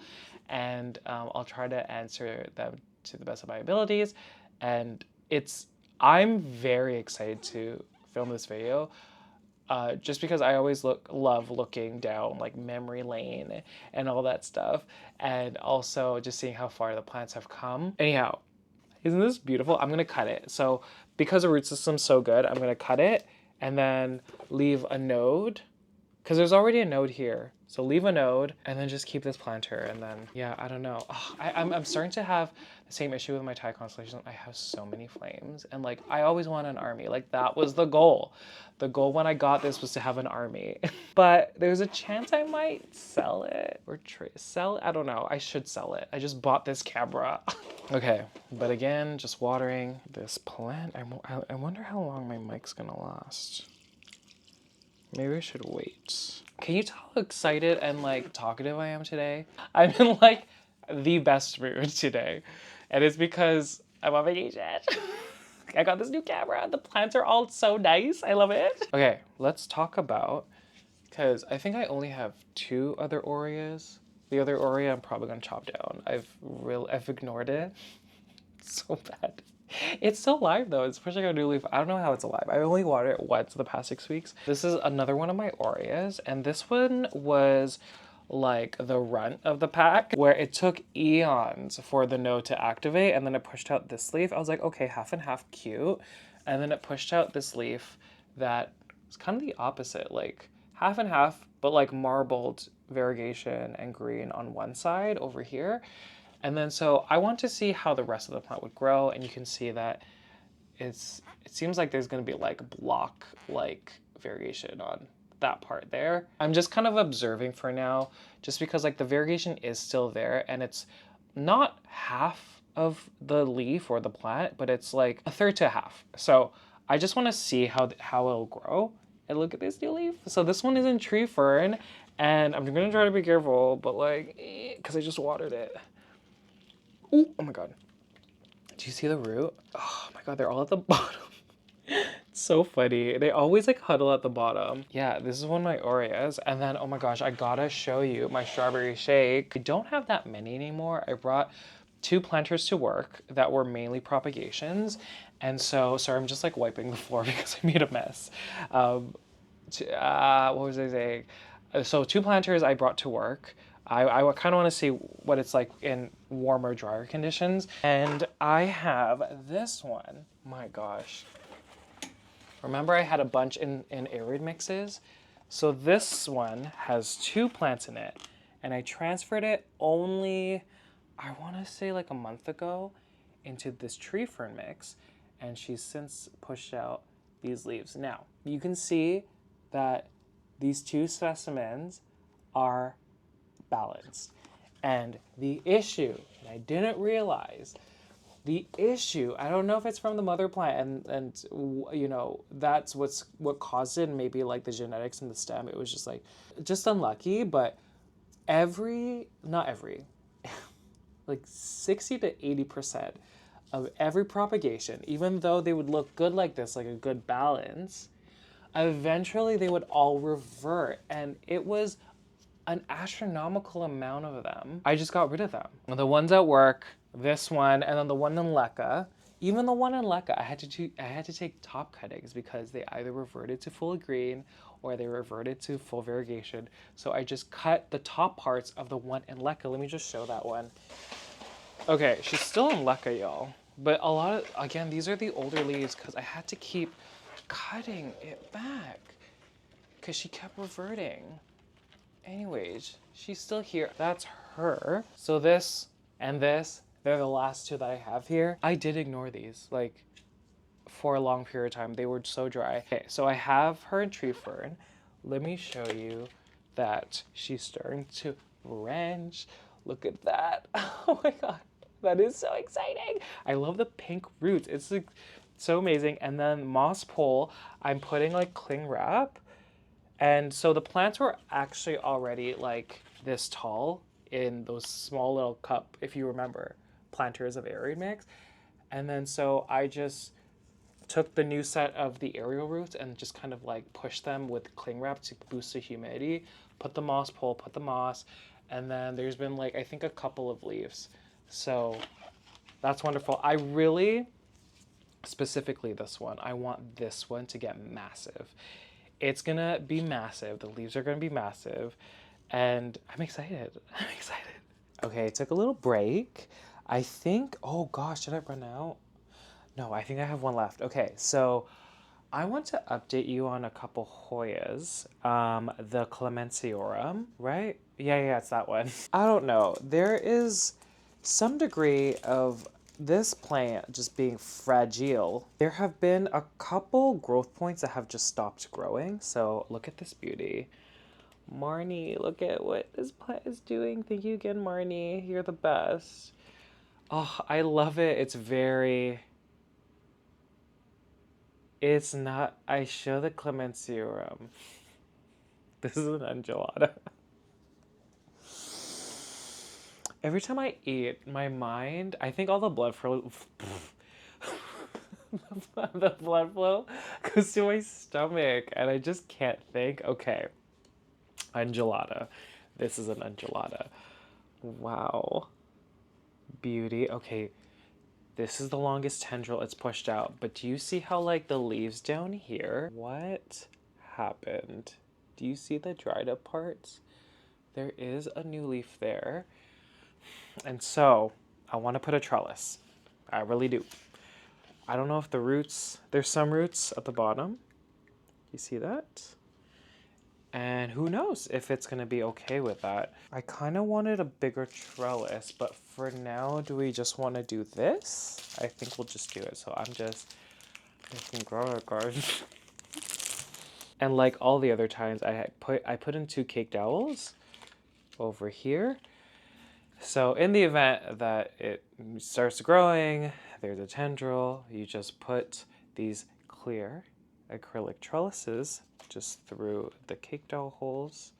and I'll try to answer them to the best of my abilities. And I'm very excited to film this video. just because I always love looking down like memory lane and all that stuff, and also just seeing how far the plants have come. Anyhow, isn't this beautiful? I'm gonna cut it. So because the root system's so good, I'm gonna cut it and then leave a node, because there's already a node here. So leave a node and then just keep this planter, and then, yeah, I don't know. Ugh, I'm starting to have the same issue with my Thai constellation. I have so many flames, and like I always want an army. Like that was the goal. The goal when I got this was to have an army. But there's a chance I might sell it or sell it. I don't know. I should sell it. I just bought this camera. Okay, but again, just watering this plant. I wonder how long my mic's gonna last. Maybe I should wait. Can you tell how excited and like talkative I am today? I'm in like the best mood today. And it's because I'm on vacation. I got this new camera. The plants are all so nice. I love it. Okay, let's talk about, because I think I only have 2 other Aureas. The other Aurea I'm probably gonna chop down. I've ignored it. It's so bad. It's still alive though. It's pushing a new leaf. I don't know how it's alive. I only watered it once in the past 6 weeks. This is another one of my Aureas, and this one was like the runt of the pack, where it took eons for the node to activate, and then it pushed out this leaf. I was like, okay, half and half, cute. And then it pushed out this leaf that was kind of the opposite, like half and half, but like marbled variegation and green on one side over here. And then so I want to see how the rest of the plant would grow, and you can see that it seems like there's going to be like block like variegation on that part there. I'm just kind of observing for now, just because like the variegation is still there, and it's not half of the leaf or the plant, but it's like a third to a half. So I just want to see how it'll grow. And look at this new leaf. So this one is in tree fern, and I'm gonna try to be careful, but like, because I just watered it. Ooh, oh my god. Do you see the root? Oh my god, they're all at the bottom. It's so funny. They always like huddle at the bottom. Yeah, this is one of my Aureas. And then, oh my gosh, I gotta show you my strawberry shake. I don't have that many anymore. I brought 2 planters to work that were mainly propagations. And so, sorry, I'm just like wiping the floor because I made a mess. What was I saying? So 2 planters I brought to work. I kind of want to see what it's like in warmer, drier conditions. And I have this one. My gosh. Remember I had a bunch in arid mixes? So this one has 2 plants in it. And I transferred it only, I want to say like a month ago, into this tree fern mix. And she's since pushed out these leaves. Now, you can see that these 2 specimens are balanced. And the issue, and I didn't realize, the issue, I don't know if it's from the mother plant, and you know, that's what caused it, and maybe like the genetics in the stem, it was just like, just unlucky, but not every, like 60 to 80% of every propagation, even though they would look good like this, like a good balance, eventually they would all revert, and it was an astronomical amount of them. I just got rid of them. The ones at work, this one, and then the one in Lekka. Even the one in Lekka, I had to take top cuttings because they either reverted to full green or they reverted to full variegation. So I just cut the top parts of the one in Lekka. Let me just show that one. Okay, she's still in Lekka, y'all. But a lot of, again, these are the older leaves because I had to keep cutting it back because she kept reverting. Anyways, she's still here. That's her. So this and this, they're the last 2 that I have here. I did ignore these, like, for a long period of time. They were so dry. Okay, so I have her in tree fern. Let me show you that she's starting to branch. Look at that. Oh my god, that is so exciting. I love the pink roots. It's like so amazing. And then moss pole, I'm putting like cling wrap. And so the plants were actually already like this tall in those small little cup, if you remember, planters of arid mix. And then so I just took the new set of the aerial roots and just kind of like pushed them with cling wrap to boost the humidity, put the moss pole, put the moss, and then there's been like, I think a couple of leaves. So that's wonderful. I really, specifically this one, I want this one to get massive. It's gonna be massive. The leaves are gonna be massive. And I'm excited. I'm excited. Okay, it took a little break. I think, oh gosh, did I run out? No, I think I have one left. Okay, so I want to update you on a couple Hoyas. The Clemensiorum, right? Yeah, it's that one. I don't know. There is some degree of this plant just being fragile. There have been a couple growth points that have just stopped growing. So look at this beauty. Marnie, look at what this plant is doing. Thank you again, Marnie. You're the best. Oh, I love it. It's not, I show the Clemensiorum. This is an Undulata. Every time I eat, my mind, I think all the blood flow, the blood flow goes to my stomach and I just can't think. Okay, Undulata. This is an Undulata. Wow. Beauty. Okay, this is the longest tendril it's pushed out, but do you see how like the leaves down here? What happened? Do you see the dried up parts? There is a new leaf there. And so I want to put a trellis. I really do. I don't know if the roots, there's some roots at the bottom. You see that? And who knows if it's going to be okay with that. I kind of wanted a bigger trellis, but for now, do we just want to do this? I think we'll just do it. So I'm just making grower cards. And like all the other times, I put in 2 cake dowels over here. So in the event that it starts growing, there's a tendril, you just put these clear acrylic trellises just through the cake dowel holes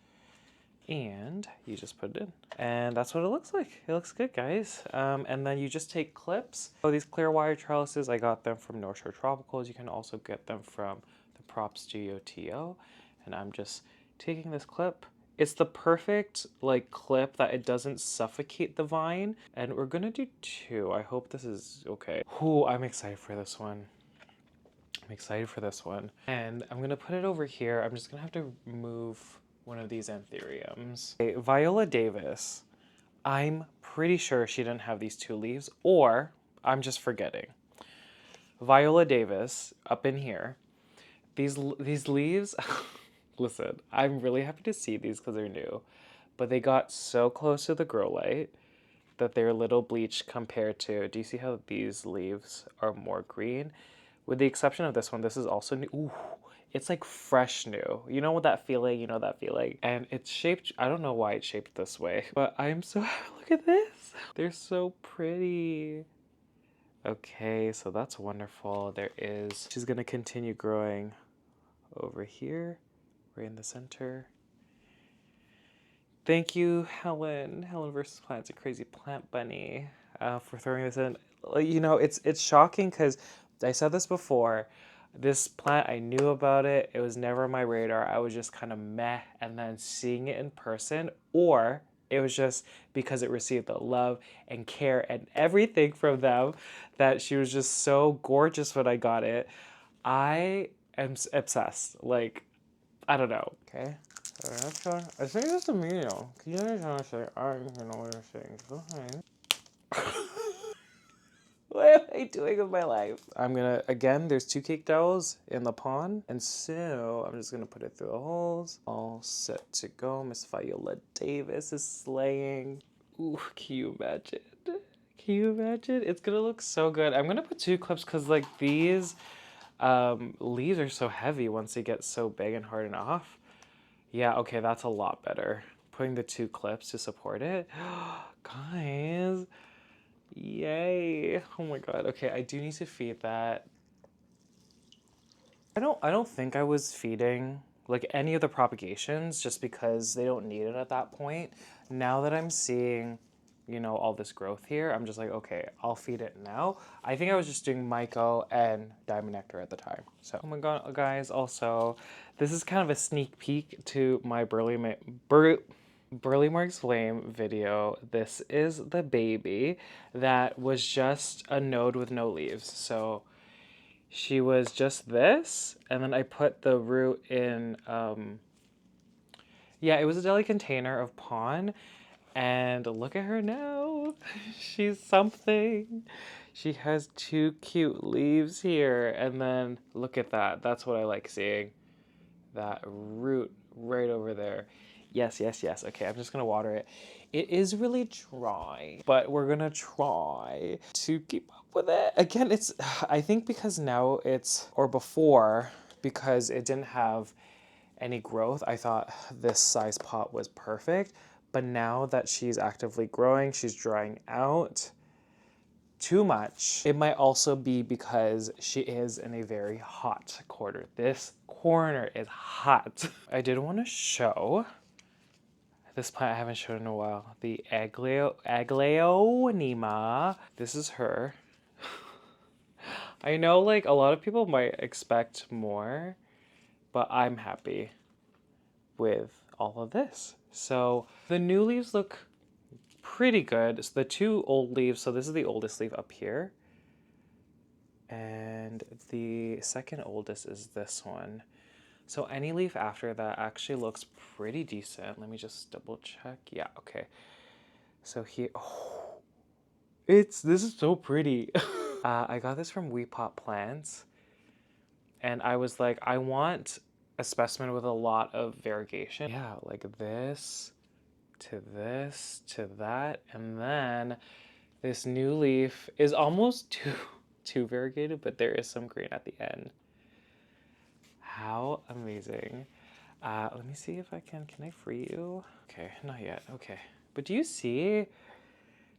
and you just put it in. And that's what it looks like. It looks good, guys. And then you just take clips. So these clear wire trellises, I got them from North Shore Tropicals. You can also get them from the Prop Studio TO. And I'm just taking this clip. It's the perfect like clip that it doesn't suffocate the vine. And we're gonna do 2. I hope this is okay. Ooh, I'm excited for this one. I'm excited for this one. And I'm gonna put it over here. I'm just gonna have to move one of these Anthuriums. Okay, Viola Davis. I'm pretty sure she didn't have these 2 leaves, or I'm just forgetting. Viola Davis, up in here. These leaves, listen, I'm really happy to see these because they're new, but they got so close to the grow light that they're a little bleached compared to, do you see how these leaves are more green? With the exception of this one, this is also new. Ooh, it's like fresh new. You know what that feeling? You know that feeling? And it's shaped, I don't know why it's shaped this way, but I'm so, look at this. They're so pretty. Okay, so that's wonderful. There is, she's gonna continue growing over here, right in the center. Thank you, Helen. Helen versus Plants, a crazy plant bunny, for throwing this in. You know, it's shocking because I said this before. This plant, I knew about it. It was never on my radar. I was just kind of meh, and then seeing it in person, or it was just because it received the love and care and everything from them that she was just so gorgeous when I got it. I am obsessed. Like, I don't know. Okay. I think that's a medium. Can you understand what I'm saying? I don't even know what you're saying. Go ahead. What am I doing with my life? I'm gonna, again, there's 2 cake dowels in the pond. And so I'm just gonna put it through the holes. All set to go. Miss Viola Davis is slaying. Ooh, can you imagine? Can you imagine? It's gonna look so good. I'm gonna put 2 clips because like these leaves are so heavy once they get so big and harden off. Yeah, okay, that's a lot better. Putting the 2 clips to support it. Guys, yay. Oh my god. Okay, I do need to feed that. I don't think I was feeding like any of the propagations just because they don't need it at that point. Now that I'm seeing, you know, all this growth here, I'm just like, okay, I'll feed it now. I think I was just doing Myco and Diamond Nectar at the time. So, oh my god, guys, also, this is kind of a sneak peek to my Burly Marks Flame video. This is the baby that was just a node with no leaves. So she was just this, and then I put the root in, yeah, it was a deli container of pon, and look at her now. She's something. She has two cute leaves here, and then look at that. That's what I like seeing. That root right over there. Yes, yes, yes. Okay, I'm just gonna water it. It is really dry, but we're gonna try to keep up with it. Again, it's, I think because now it's, or before, because it didn't have any growth, I thought this size pot was perfect. But now that she's actively growing, she's drying out too much. It might also be because she is in a very hot quarter. This corner is hot. I did want to show this plant I haven't shown in a while. The Aglaonema. This is her. I know like a lot of people might expect more, but I'm happy with all of this. So the new leaves look pretty good. So the two old leaves, so this is the oldest leaf up here. And the second oldest is this one. So any leaf after that actually looks pretty decent. Let me just double check. Yeah, okay. So here, oh, this is so pretty. I got this from We Pot Plants. And I was like, I want a specimen with a lot of variegation. Yeah, like this to that. And then this new leaf is almost too variegated, but there is some green at the end. How amazing. Let me see if I can I free you? Okay, not yet, okay. But do you see?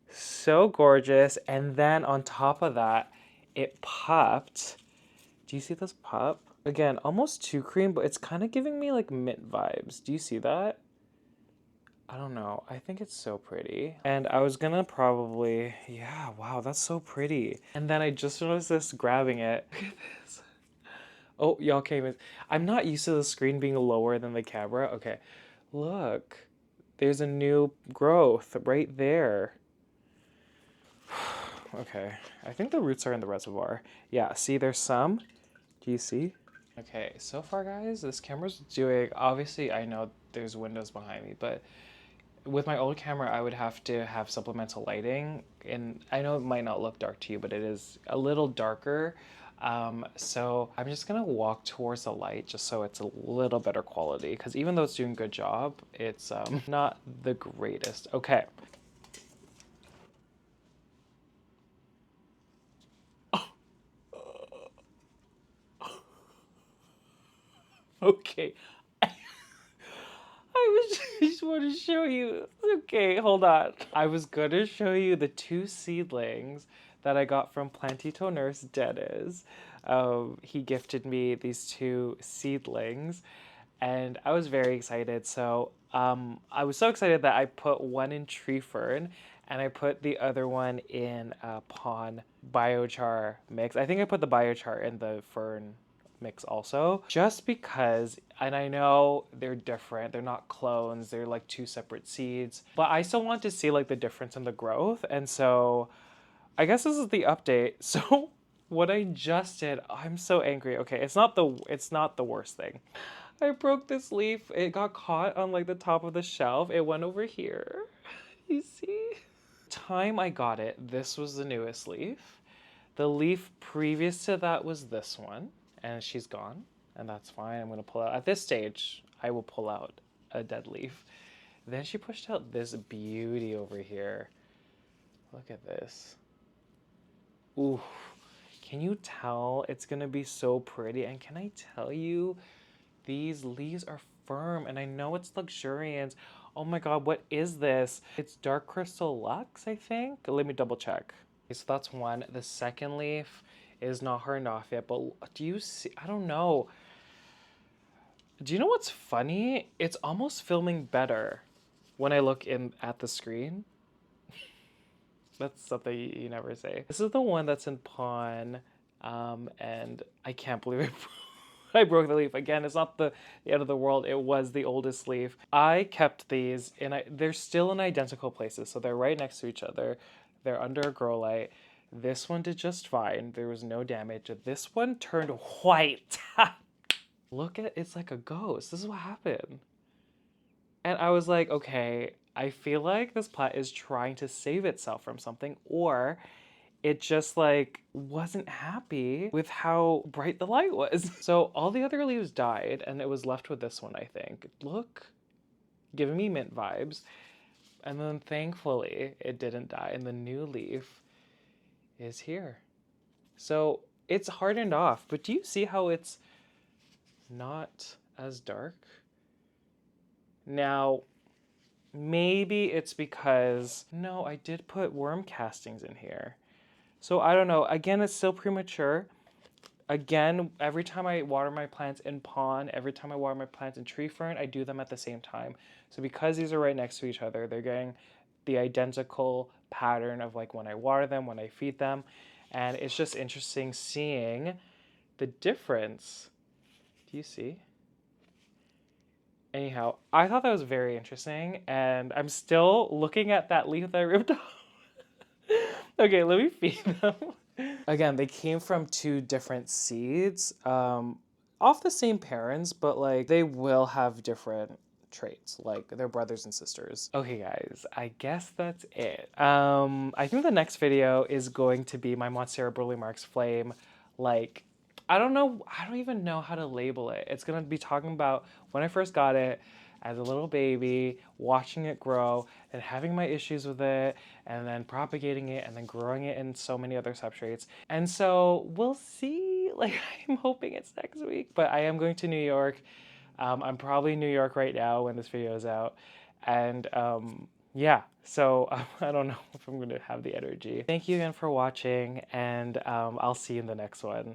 So gorgeous. And then on top of that, it popped. Do you see this pop? Again, almost too cream, but it's kind of giving me like mint vibes. Do you see that? I don't know. I think it's so pretty. And I was gonna probably, yeah, wow, that's so pretty. And then I just noticed this grabbing it. Look at this. Oh, y'all came in. I'm not used to the screen being lower than the camera. Okay, look. There's a new growth right there. Okay, I think the roots are in the reservoir. Yeah, see, there's some. Do you see? Okay, so far, guys, this camera's doing, obviously, I know there's windows behind me, but with my old camera, I would have to have supplemental lighting, and I know it might not look dark to you, but it is a little darker. So I'm just gonna walk towards the light just so it's a little better quality, because even though it's doing a good job, it's not the greatest. Okay. Okay. I just want to show you. Okay, hold on. I was gonna show you the two seedlings that I got from Plantito Nurse Dennis. He gifted me these two seedlings, and I was very excited. So I was so excited that I put one in tree fern, and I put the other one in pon biochar mix. I think I put the biochar in the fern mix also, just because, and I know they're different, they're not clones, they're like two separate seeds, but I still want to see like the difference in the growth. And so I guess this is the update. So what I just did, I'm so angry. Okay, it's not the worst thing. I broke this leaf. It got caught on like the top of the shelf. It went over here. You see? Time I got it, this was the newest leaf. The leaf previous to that was this one, and she's gone, and that's fine. I'm gonna pull out, at this stage, I will pull out a dead leaf. Then she pushed out this beauty over here. Look at this. Ooh, can you tell it's gonna be so pretty? And can I tell you, these leaves are firm, and I know it's Luxurians. Oh my God, what is this? It's Dark Crystal Lux, I think. Let me double check. Okay, so that's one. The second leaf is not her off yet, but do you see? I don't know. Do you know what's funny? It's almost filming better when I look in at the screen. That's something you never say. This is the one that's in pawn, and I can't believe it. I broke the leaf again. It's not the end of the world. It was the oldest leaf. I kept these, and they're still in identical places, so they're right next to each other. They're under a grow light. This one did just fine. There was no damage. This one turned white. Look at it. It's like a ghost. This is what happened. And I was like, okay, I feel like this plant is trying to save itself from something, or it just like wasn't happy with how bright the light was. So all the other leaves died and it was left with this one, I think. Look, giving me mint vibes. And then thankfully it didn't die and the new leaf is here. So it's hardened off, but do you see how it's not as dark? Now, maybe it's because, no, I did put worm castings in here. So I don't know. Again, it's still premature. Again, every time I water my plants in pond, every time I water my plants in tree fern, I do them at the same time. So because these are right next to each other, they're getting the identical pattern of like when I water them, when I feed them. And it's just interesting seeing the difference. Do you see? Anyhow, I thought that was very interesting, and I'm still looking at that leaf that I ripped off. Okay, let me feed them. Again, they came from two different seeds, off the same parents, but like they will have different traits, like they're brothers and sisters. Okay guys, I guess that's it. I think the next video is going to be my Monstera Burle-Marx Flame. Like, I don't even know how to label it. It's gonna be talking about when I first got it as a little baby, watching it grow and having my issues with it, and then propagating it and then growing it in so many other substrates. And so we'll see, like I'm hoping it's next week, but I am going to New York. I'm probably in New York right now when this video is out. And yeah, so I don't know if I'm gonna have the energy. Thank you again for watching, and I'll see you in the next one.